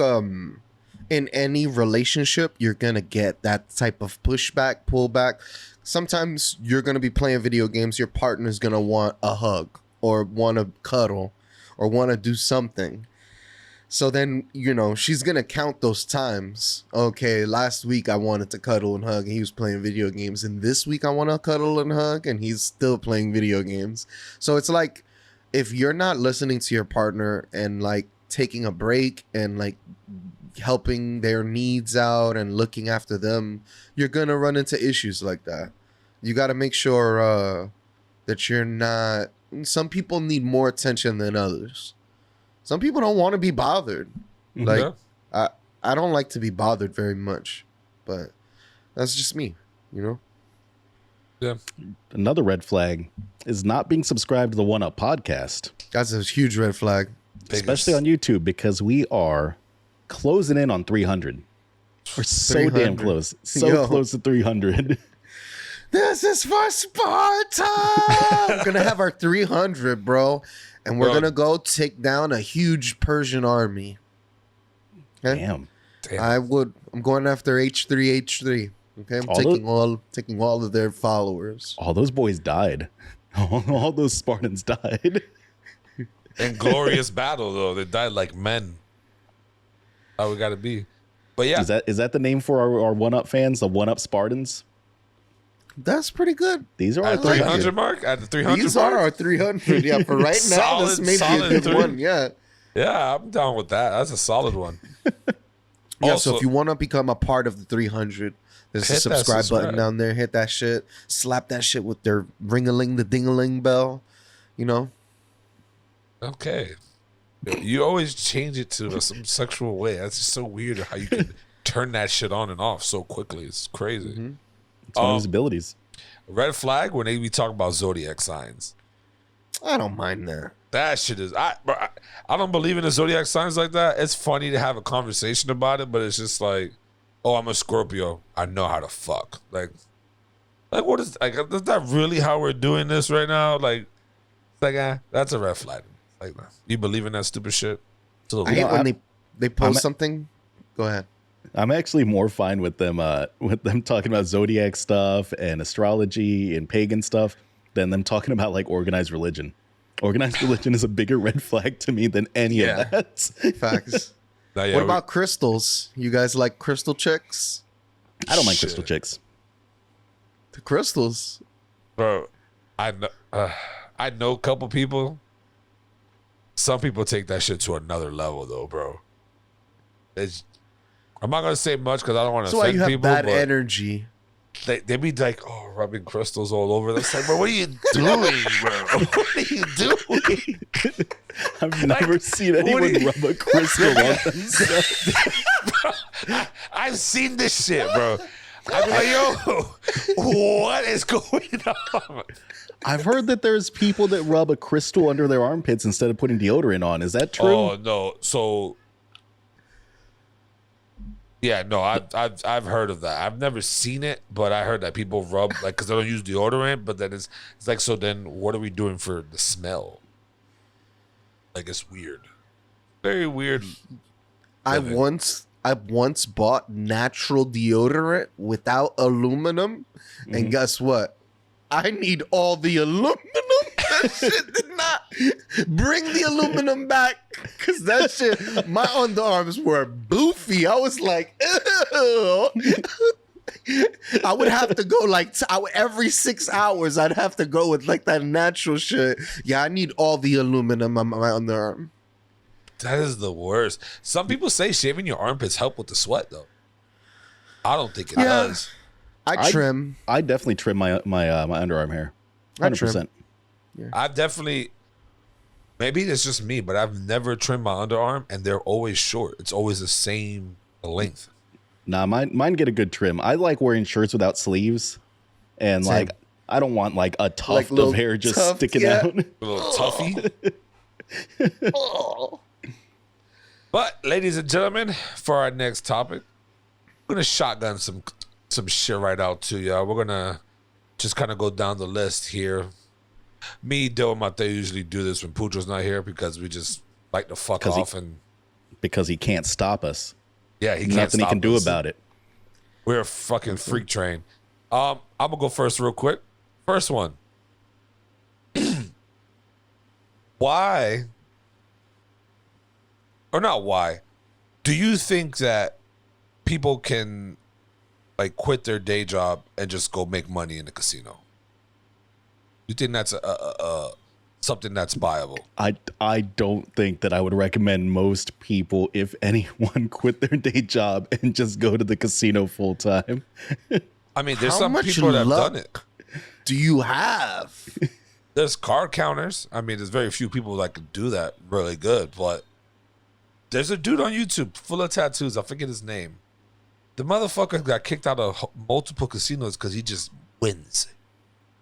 in any relationship, you're gonna get that type of pushback, pullback. Sometimes you're gonna be playing video games. Your partner's gonna want a hug or want to cuddle or want to do something. So then, she's gonna count those times. Okay, last week I wanted to cuddle and hug, and he was playing video games, and this week I want to cuddle and hug, and he's still playing video games. So it's like, if you're not listening to your partner and like taking a break and like helping their needs out and looking after them, you're gonna run into issues like that. You got to make sure that you're not. Some people need more attention than others. Some people don't want to be bothered. Like, I don't like to be bothered very much, but that's just me, Yeah. Another red flag is not being subscribed to the One Up podcast. That's a huge red flag. Especially on YouTube, because we are closing in on 300. We're so damn close. So close to 300. This is for Sparta. We're going to have our 300, bro. And we're going to go take down a huge Persian army. Okay? Damn. I'm going after H3. Okay? I'm taking all of their followers. All those boys died. All those Spartans died. In glorious battle, though. They died like men. How we got to be. But yeah. Is that the name for our One Up fans? The One Up Spartans? That's pretty good. These are at our 300 mark? At the 300 These mark? are our 300. Yeah, for right now, this may be a good one. Yeah. Yeah, I'm down with that. That's a solid one. Yeah, Also, so if you want to become a part of the 300, there's a Hit that subscribe button subscribe. down there. Hit that shit. Slap that shit with their ring-a-ling, the ding-a-ling bell. Okay. You always change it to some sexual way. That's just so weird how you can turn that shit on and off so quickly. It's crazy. Mm-hmm. It's one of his abilities. Red flag when they be talking about zodiac signs. I don't mind that. That shit is I don't believe in the zodiac signs like that. It's funny to have a conversation about it, but it's just like, oh, I'm a Scorpio. I know how to fuck. Like what is is that really how we're doing this right now? Like, it's like that's a red flag. Like, you believe in that stupid shit? I hate when they post something. Go ahead. I'm actually more fine with them talking about zodiac stuff and astrology and pagan stuff, than them talking about like organized religion. Organized religion is a bigger red flag to me than any of that. Facts. What about crystals? You guys like crystal chicks? I don't like crystal chicks. The crystals, bro. I know a couple people. Some people take that shit to another level, though, bro. I'm not gonna say much because I don't want to offend people. That's why you have bad energy. They be like, oh, rubbing crystals all over them. It's like, bro, what are you doing, bro? What are you doing? I've never seen anyone rub a crystal on themselves. I've seen this shit, bro. I'm like, yo, what is going on? I've heard that there's people that rub a crystal under their armpits instead of putting deodorant on. Is that true? Oh no. So yeah, no, I've heard of that. I've never seen it, but I heard that people rub like because they don't use deodorant. But then it's like, so then what are we doing for the smell? Like it's weird, very weird. I once bought natural deodorant without aluminum, and guess what? I need all the aluminum. That shit did not bring the aluminum back because that shit, my underarms were boofy. I was like, ew. I would have to go like every 6 hours. I'd have to go with like that natural shit. Yeah, I need all the aluminum on my underarm. That is the worst. Some people say shaving your armpits help with the sweat, though. I don't think it does. I trim. I definitely trim my underarm hair. 100%. Yeah. I've definitely, maybe it's just me, but I've never trimmed my underarm, and they're always short. It's always the same length. Nah, mine get a good trim. I like wearing shirts without sleeves, and Same. like I don't want like a tuft Like of hair just tuft, sticking yeah. out. A little tuffy. But, ladies and gentlemen, for our next topic, we're going to shotgun some shit right out to y'all. We're going to just kind of go down the list here. Me, Dill, and Mateo usually do this when Pucho's not here because we just like to fuck off. Because he can't stop us. Yeah, he can't Nothing he stop can do us. about it. We're a fucking freak train. I'm going to go first real quick. First one. Why, or not why, do you think that people can like quit their day job and just go make money in the casino? You think that's something that's viable? I don't think that I would recommend most people, if anyone, quit their day job and just go to the casino full time. I mean, there's How some much people that have luck done it. do you have? There's card counters. I mean, there's very few people that can do that really good, but there's a dude on YouTube full of tattoos. I forget his name. The motherfucker got kicked out of multiple casinos because he just wins.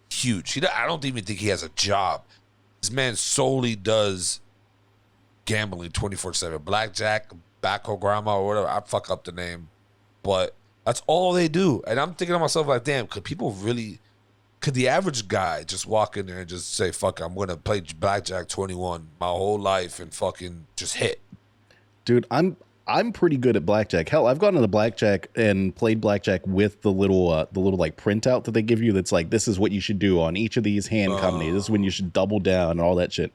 Huge. I don't even think he has a job. This man solely does gambling 24/7. Blackjack, backgammon, or whatever. I fuck up the name. But that's all they do. And I'm thinking to myself like, damn, could the average guy just walk in there and just say, fuck, I'm going to play Blackjack 21 my whole life and fucking just hit? Dude, I'm pretty good at blackjack. Hell, I've gone to the blackjack and played blackjack with the little like printout that they give you. That's like, this is what you should do on each of these hand companies. This is when you should double down and all that shit.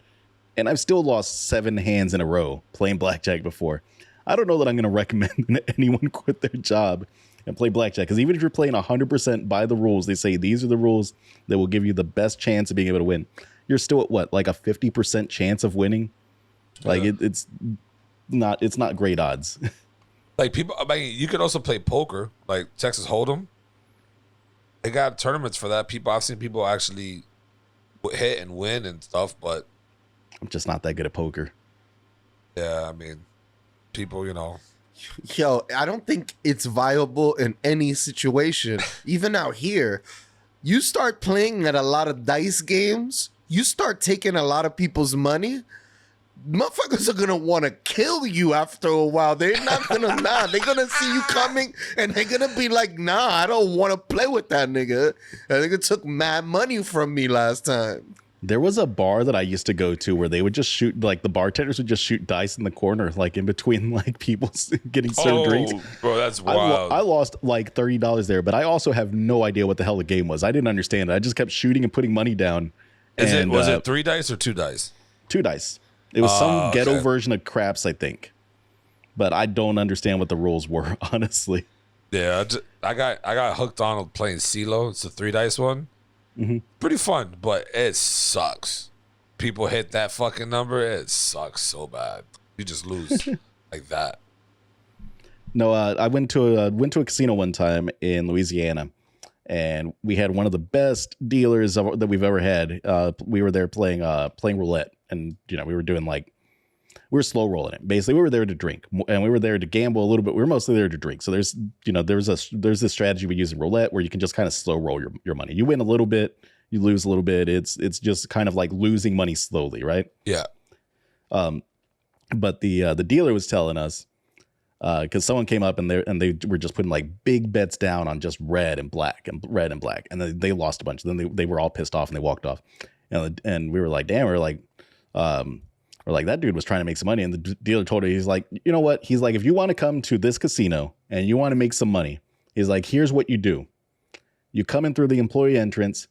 And I've still lost 7 hands in a row playing blackjack before. I don't know that I'm going to recommend that anyone quit their job and play blackjack, because even if you're playing 100% by the rules, they say these are the rules that will give you the best chance of being able to win. You're still at what, like a 50% chance of winning? Like it's not great odds. Like people, I mean, you could also play poker, like Texas Hold'em. They got tournaments for that. I've seen people actually hit and win and stuff, but I'm just not that good at poker. yeah, I mean, people, Yo, I don't think it's viable in any situation. Even out here, you start playing at a lot of dice games, you start taking a lot of people's money, motherfuckers are gonna want to kill you after a while. They're not gonna they're gonna see you coming and they're gonna be like, nah, I don't want to play with that nigga. That nigga took mad money from me last time. There was a bar that I used to go to where they would just shoot, like the bartenders would just shoot dice in the corner, like in between like people getting served drinks. Bro, that's wild. I lost like $30 there, but I also have no idea what the hell the game was. I didn't understand it. I just kept shooting and putting money down. Was it 3 dice or 2 dice? 2 dice. It was some ghetto okay. version of craps, I think. But I don't understand what the rules were, honestly. Yeah, I got hooked on playing CeeLo. It's a 3 dice one. Mm-hmm. Pretty fun, but it sucks. People hit that fucking number, it sucks so bad. You just lose like that. No, I went to a casino one time in Louisiana, and we had one of the best dealers that we've ever had. We were there playing roulette, and we were doing we were slow rolling it. Basically, we were there to drink, and we were there to gamble a little bit. We were mostly there to drink. So there's this strategy we use in roulette where you can just kind of slow roll your money. You win a little bit, you lose a little bit. It's just kind of like losing money slowly, right? Yeah. But the dealer was telling us, because someone came up and they were just putting like big bets down on just red and black, and then they lost a bunch. Then they were all pissed off and they walked off. And we were like, damn, we're like, that dude was trying to make some money. And the dealer told her, he's like, you know what? He's like, if you want to come to this casino and you want to make some money, he's like, here's what you do. You come in through the employee entrance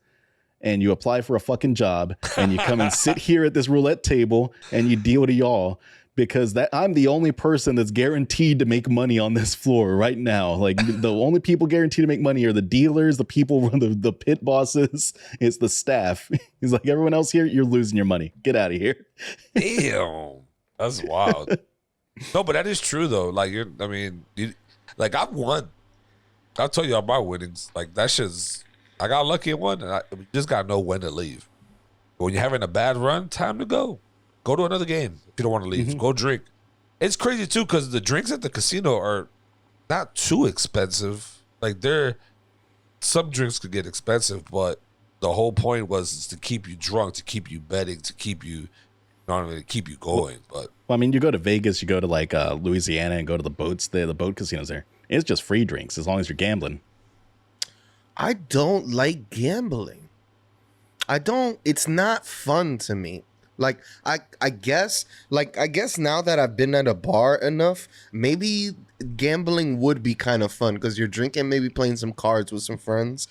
and you apply for a fucking job and you come and sit here at this roulette table and you deal to y'all, because I'm the only person that's guaranteed to make money on this floor right now. Like the only people guaranteed to make money are the dealers, the people, the pit bosses, it's the staff. He's like, everyone else here, you're losing your money. Get out of here. Damn, that's wild. No, but that is true though. Like I've won. I'll tell you all my winnings. Like that shit's. I got lucky at one, and I just gotta know when to leave. But when you're having a bad run, time to go. Go to another game if you don't want to leave. Mm-hmm. Go drink. It's crazy too because the drinks at the casino are not too expensive. Like some drinks could get expensive, but the whole point was to keep you drunk, to keep you betting, to keep you, to keep you going. But I mean, you go to Vegas, you go to like Louisiana, and go to the boats there, the boat casinos there. It's just free drinks as long as you're gambling. I don't like gambling. It's not fun to me. Like I guess now that I've been at a bar enough, maybe gambling would be kind of fun because you're drinking, maybe playing some cards with some friends.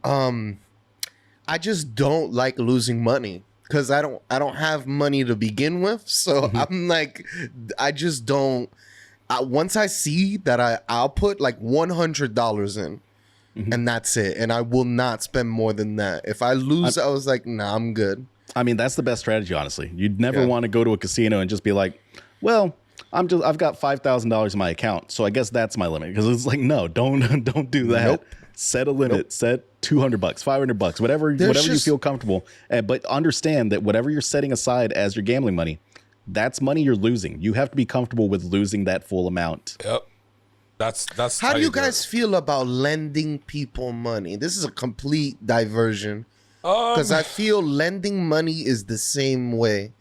I just don't like losing money because I don't have money to begin with. So I'm like, I just don't. Once I see that I'll put like $100 in. Mm-hmm. And that's it. And I will not spend more than that. If I lose, I was like, nah, I'm good. I mean, that's the best strategy, honestly. You'd never want to go to a casino and just be like, well, I've got $5,000 in my account, so I guess that's my limit. Because it's like, no, don't do that. Nope. Set a limit. Nope. Set $200, $500, whatever you feel comfortable. But understand that whatever you're setting aside as your gambling money, that's money you're losing. You have to be comfortable with losing that full amount. Yep. That's how do you guys feel about lending people money? This is a complete diversion because I feel lending money is the same way.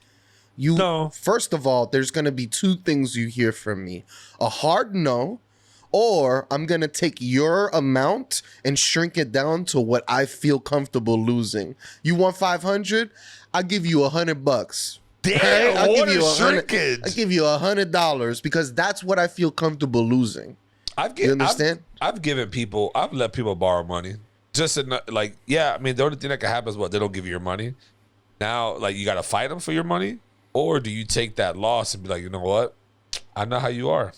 First of all, there's going to be 2 things you hear from me: a hard no, or I'm going to take your amount and shrink it down to what I feel comfortable losing. You want 500? I'll give you $100. Damn, I'll what give you shrinkage. I'll give you $100 because that's what I feel comfortable losing. You understand? I've let people borrow money. Just like, yeah, I mean, the only thing that can happen is they don't give you your money. Now, like, you got to fight them for your money, or do you take that loss and be like, you know what? I know how you are.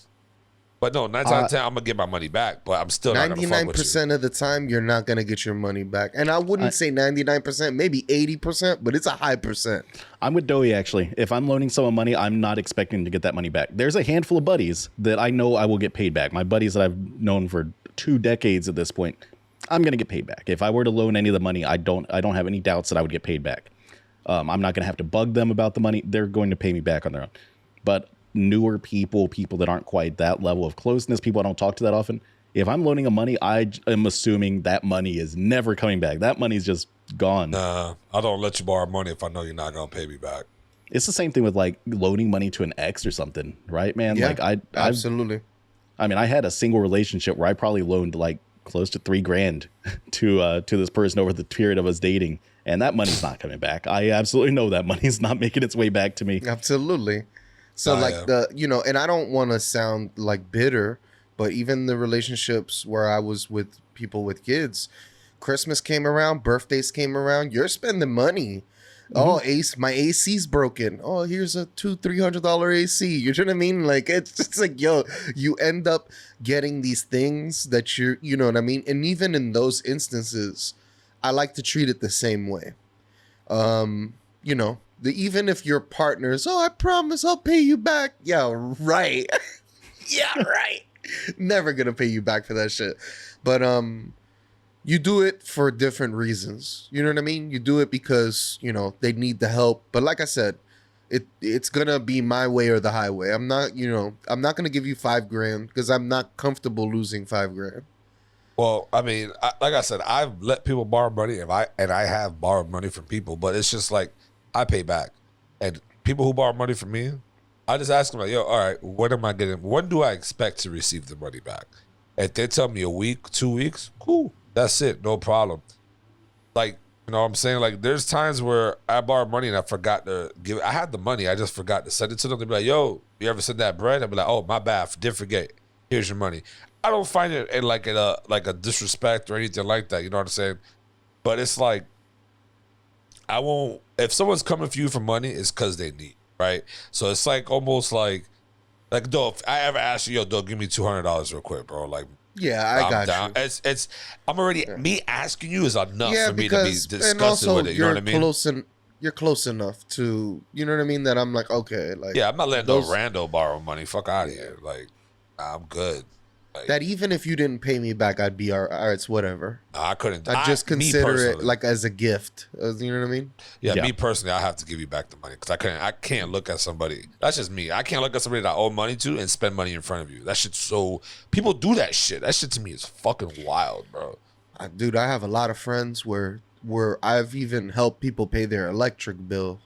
But no, 9 times out of 10, I'm going to get my money back, but I'm still not going to fuck with you. 99% of the time, you're not going to get your money back. And I wouldn't say 99%, maybe 80%, but it's a high percent. I'm with Doey, actually. If I'm loaning someone money, I'm not expecting to get that money back. There's a handful of buddies that I know I will get paid back. My buddies that I've known for 2 decades at this point, I'm going to get paid back. If I were to loan any of the money, I don't have any doubts that I would get paid back. I'm not going to have to bug them about the money. They're going to pay me back on their own. But newer people that aren't quite that level of closeness, people I don't talk to that often, if I'm loaning them money, I am assuming that money is never coming back. That money's just gone. Nah, I don't let you borrow money if I know you're not going to pay me back. It's the same thing with like loaning money to an ex or something, right, man? Yeah, like absolutely. I had a single relationship where I probably loaned like close to $3,000 to this person over the period of us dating. And that money's not coming back. I absolutely know that money's not making its way back to me. Absolutely. So and I don't want to sound like bitter, but even the relationships where I was with people with kids, Christmas came around, birthdays came around, you're spending money. Oh, my AC's broken. Oh, here's a $200-$300 AC. You know what I mean? Like, it's just like, yo, you end up getting these things that you know what I mean? And even in those instances, I like to treat it the same way. Even if your partner's, oh, I promise I'll pay you back. Yeah, right. Yeah, right. Never gonna pay you back for that shit. But you do it for different reasons. You know what I mean? You do it because, they need the help. But like I said, it's gonna be my way or the highway. I'm not gonna give you $5,000 because I'm not comfortable losing $5,000. Well, I mean, like I said, I've let people borrow money, and I have borrowed money from people, but it's just like I pay back. And people who borrow money from me, I just ask them like, yo, all right, when do I expect to receive the money back? If they tell me a week, 2 weeks, cool, that's it, no problem. Like, you know what I'm saying? Like, there's times where I borrowed money and I forgot to give it. I had the money, I just forgot to send it to them. They'd be like, yo, you ever send that bread? I'd be like, oh, my bad, did forget. Here's your money. I don't find it in like a disrespect or anything like that. You know what I'm saying? But it's like, I won't. If someone's coming for you for money, it's because they need, right? So it's like almost like though, if I ever ask you, yo, Doug, give me $200 real quick, bro. Like, yeah, I got down. you. It's. I'm already me asking you is enough for me to be and disgusted also with it. You know what I mean? You're close enough to, you know what I mean, that I'm like, okay, like, yeah, I'm not letting no rando borrow money. Fuck out of here. Like, I'm good. Like, that even if you didn't pay me back, I'd be all right. It's whatever. I couldn't. I'd just consider it like as a gift. You know what I mean? Yeah, me personally, I have to give you back the money because I can't look at somebody. That's just me. I can't look at somebody that I owe money to and spend money in front of you. That shit's so. People do that shit. That shit to me is fucking wild, bro. Dude, I have a lot of friends where I've even helped people pay their electric bill.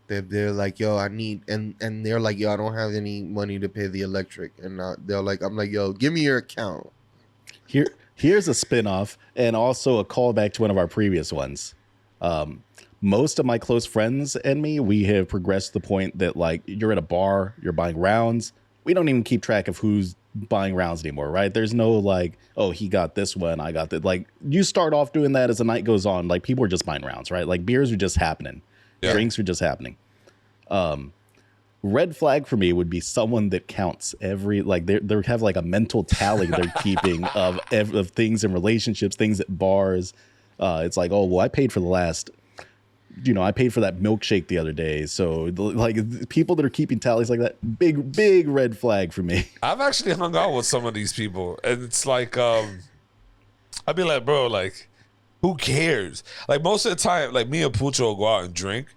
They're like, yo, I need, and they're like, yo, I don't have any money to pay the electric, and they're like, I'm like, yo, give me your account. Here's a spinoff, and also a callback to one of our previous ones. Most of my close friends and me, we have progressed to the point that, like, you're at a bar, you're buying rounds. We don't even keep track of who's buying rounds anymore, right? There's no like, oh, he got this one, I got that. Like, you start off doing that as the night goes on. Like, people are just buying rounds, right? Like, beers are just happening. Yeah. Drinks are just happening. Red flag for me would be someone that counts every, like, they have like a mental tally they're keeping of things in relationships, things at bars. It's like, oh, well, I paid for the last, I paid for that milkshake the other day. So like, people that are keeping tallies like that, big red flag for me. I've actually hung out with some of these people, and it's like, I'd be like, bro, like, who cares? Like, most of the time, like, me and Pucho will go out and drink,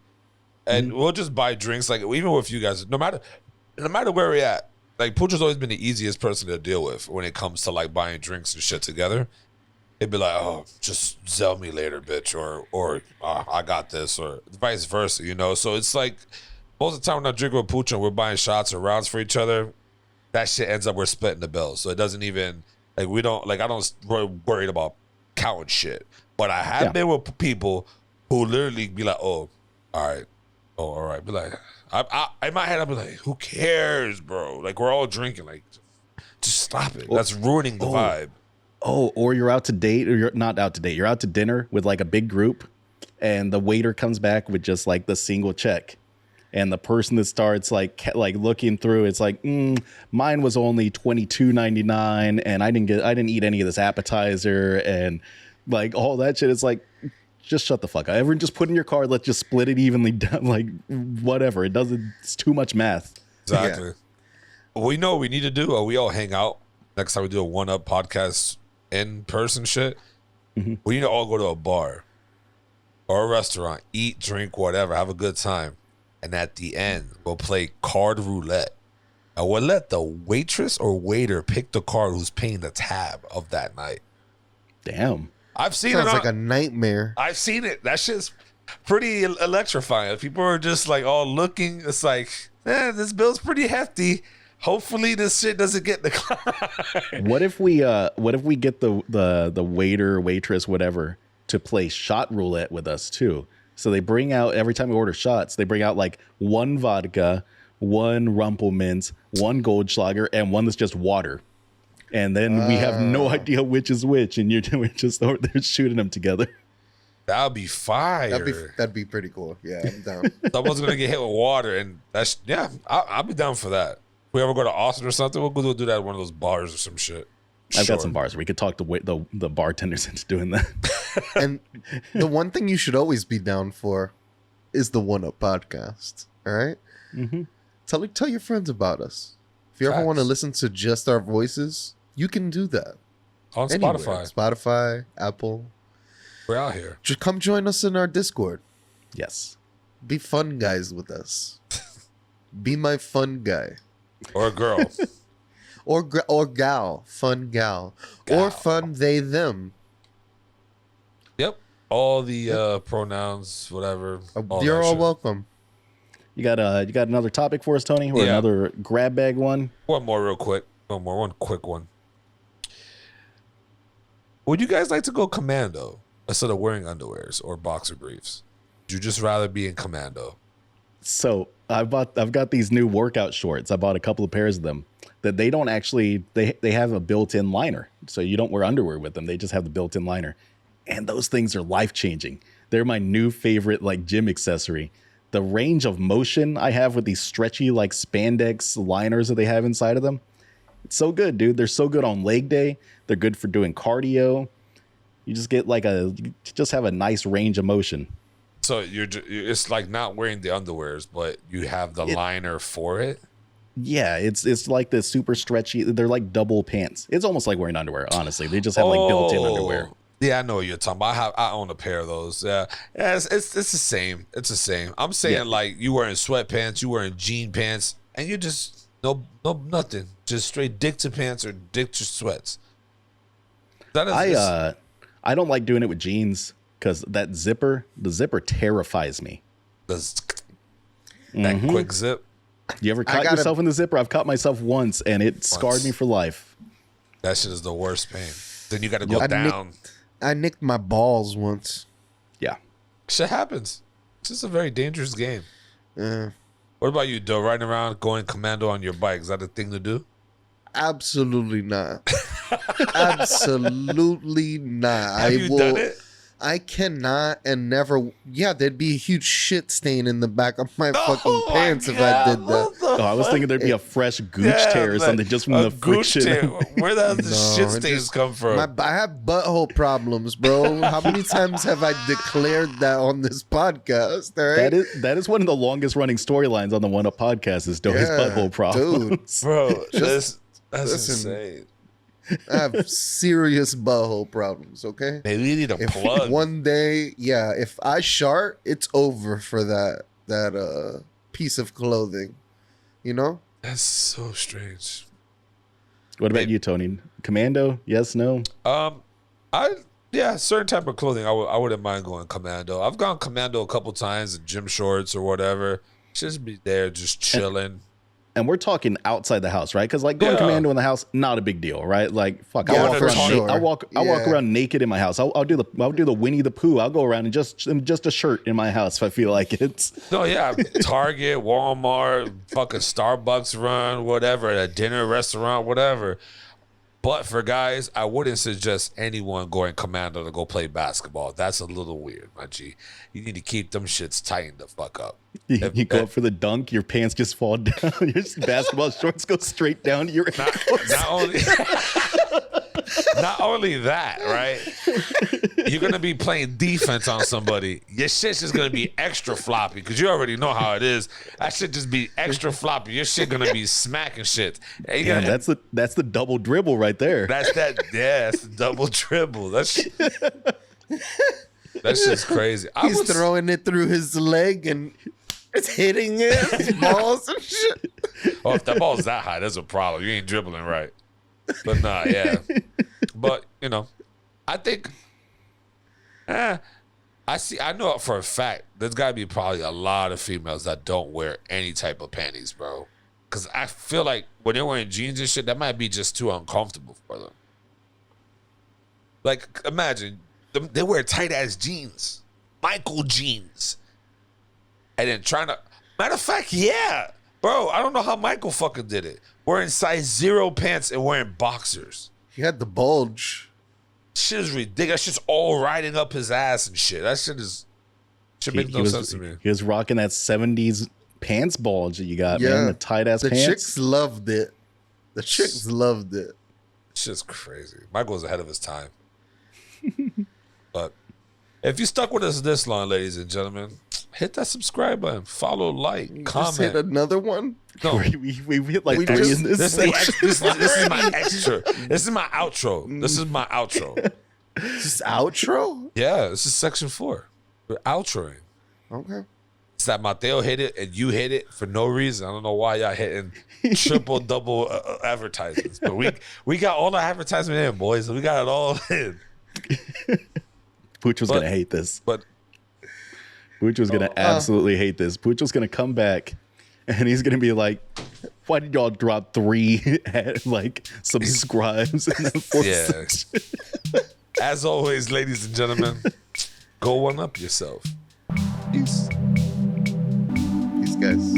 and we'll just buy drinks. Like, even with you guys, no matter where we're at, like, Pucho's always been the easiest person to deal with when it comes to like buying drinks and shit together. It'd be like, oh, just sell me later, bitch, or I got this, or vice versa, So it's like, most of the time when I drink with Pucho and we're buying shots or rounds for each other, that shit ends up we're splitting the bill. So it doesn't even, like, we don't, like, I don't worried about counting shit. But I have been with people who literally be like, oh, all right. Oh, all right. Be like, I in my head, I'll be like, who cares, bro? Like, we're all drinking. Like, just stop it. That's ruining the vibe. Oh, or you're out to date, or you're not out to date. You're out to dinner with like a big group, and the waiter comes back with just like the single check. And the person that starts like looking through, it's like, mine was only $22.99, and I didn't eat any of this appetizer, and like all that shit. It's like, just shut the fuck up. Everyone just put in your card. Let's just split it evenly down. Like, whatever. It's too much math. Exactly. Yeah. We know what we need to do. We all hang out. Next time we do a one-up podcast in person shit, we need to all go to a bar or a restaurant, eat, drink, whatever, have a good time. And at the end, we'll play card roulette. And we'll let the waitress or waiter pick the card who's paying the tab of that night. Damn. I've seen Sounds it. Sounds like a nightmare. I've seen it. That shit's pretty electrifying. People are just like all looking. It's like, this bill's pretty hefty. Hopefully this shit doesn't get declined. What if we get the waiter, waitress, whatever, to play shot roulette with us too. So they bring out, every time we order shots, they bring out like one vodka, one Rumpelmans, one Goldschlager, and one that's just water. And then we have no idea which is which, and we're just over there shooting them together. That'd be fire. That'd be pretty cool. Yeah, I'm down. Someone's gonna get hit with water, and I'll be down for that. If we ever go to Austin or something, we'll go do that at one of those bars or some shit. I've got some bars where we could talk the bartenders into doing that. And the one thing you should always be down for is the One Up podcast. All right? Mm-hmm. Tell your friends about us. If you ever want to listen to just our voices, you can do that. On Anywhere. Spotify, Apple. we're out here. Just come join us in our Discord. Yes. Be fun guys with us. Be my fun guy. Or a girl. Or gal. Fun gal. Or fun they, them. Yep. All the pronouns, whatever. You're all welcome. You got another topic for us, Tony, or another grab bag one? One more real quick. One quick one. Would you guys like to go commando instead of wearing underwears or boxer briefs? Would you just rather be in commando? So I've got these new workout shorts. I bought a couple of pairs of them that they don't actually, they have a built-in liner. So you don't wear underwear with them. They just have the built-in liner. And those things are life-changing. They're my new favorite like gym accessory. The range of motion I have with these stretchy like spandex liners that they have inside of them. It's so good, dude. They're so good on leg day. They're good for doing cardio. You just get you just have a nice range of motion. So it's like not wearing the underwears, but you have the liner for it. Yeah, it's like the super stretchy. They're like double pants. It's almost like wearing underwear. Honestly, they just have like built-in underwear. Yeah, I know what you're talking about. I own a pair of those. Yeah, it's the same. It's the same. I'm saying like you wearing sweatpants, you wearing jean pants, and you just nothing, just straight dick to pants or dick to sweats. I don't like doing it with jeans because the zipper terrifies me. That quick zip. You ever caught yourself in the zipper? I've caught myself once, and it scarred me for life. That shit is the worst pain. Then you got to go down. I nicked my balls once. Yeah. Shit happens. It's just a very dangerous game. Yeah. What about you, Doe? Riding around going commando on your bike, is that a thing to do? Absolutely not. Absolutely not. Have you done it? I cannot and never. Yeah, there'd be a huge shit stain in the back of my fucking pants if I did that. Oh, I was thinking there'd be a fresh gooch tear or something just from the friction. Where the shit stains come from? I have butthole problems, bro. How many times have I declared that on this podcast? All right? That is one of the longest running storylines on the One Up podcast is Doe's butthole problems. Dude. Bro, that's insane. I have serious butthole problems, okay? Maybe you need a plug. One day, if I shart, it's over for that piece of clothing. You know? That's so strange. What about you, Tony? Commando? Yes, no? Certain type of clothing I wouldn't mind going commando. I've gone commando a couple times in gym shorts or whatever. Just be there, just chilling. And we're talking outside the house, right? Because like going commando in the house, not a big deal, right? Like fuck, I walk around naked in my house. I'll do the Winnie the Pooh. I'll go around in just a shirt in my house if I feel like it. No, yeah, Target, Walmart, fucking Starbucks run, whatever, a dinner restaurant, whatever. But for guys, I wouldn't suggest anyone going commando to go play basketball. That's a little weird, my G. You need to keep them shits tightened the fuck up. You go up for the dunk, your pants just fall down. Your basketball shorts go straight down to your ankles. Not only that, right? You're going to be playing defense on somebody. Your shit's just going to be extra floppy because you already know how it is. That shit just be extra floppy. Your shit going to be smacking shit. Yeah, that's the double dribble right there. That's the double dribble. That shit's crazy. He's throwing it through his leg and it's hitting his balls and shit. Oh, if that ball's that high, that's a problem. You ain't dribbling right. But nah, yeah. But, I think, I know for a fact, there's got to be probably a lot of females that don't wear any type of panties, bro. Because I feel like when they're wearing jeans and shit, that might be just too uncomfortable for them. Like, imagine They wear tight ass jeans, Michael jeans, and then trying to. Matter of fact, yeah, bro. I don't know how Michael fucking did it. Wearing size 0 pants and wearing boxers. He had the bulge. Shit is ridiculous. That shit's all riding up his ass and shit. That shit makes no sense to me. He was rocking that 70s pants bulge that you got, man. The tight ass pants. The chicks loved it. The chicks loved it. Shit's crazy. Michael was ahead of his time. But if you stuck with us this long, ladies and gentlemen, hit that subscribe button, follow, like, comment. Just hit another one. No, we hit like 3 in this section. This is my extra. This is my outro. This is my outro. This outro? Yeah, this is section 4. We're outroing. Okay. It's that Mateo hit it and you hit it for no reason. I don't know why y'all hitting triple, double advertisements. But we got all the advertisement in, boys. We got it all in. Pucho's gonna hate this. But Pucho's gonna absolutely hate this. Pucho's gonna come back and he's gonna be like, "Why did y'all drop 3 like subscribes in that 4 section?" As always, ladies and gentlemen, go one up yourself. Peace. Peace, guys.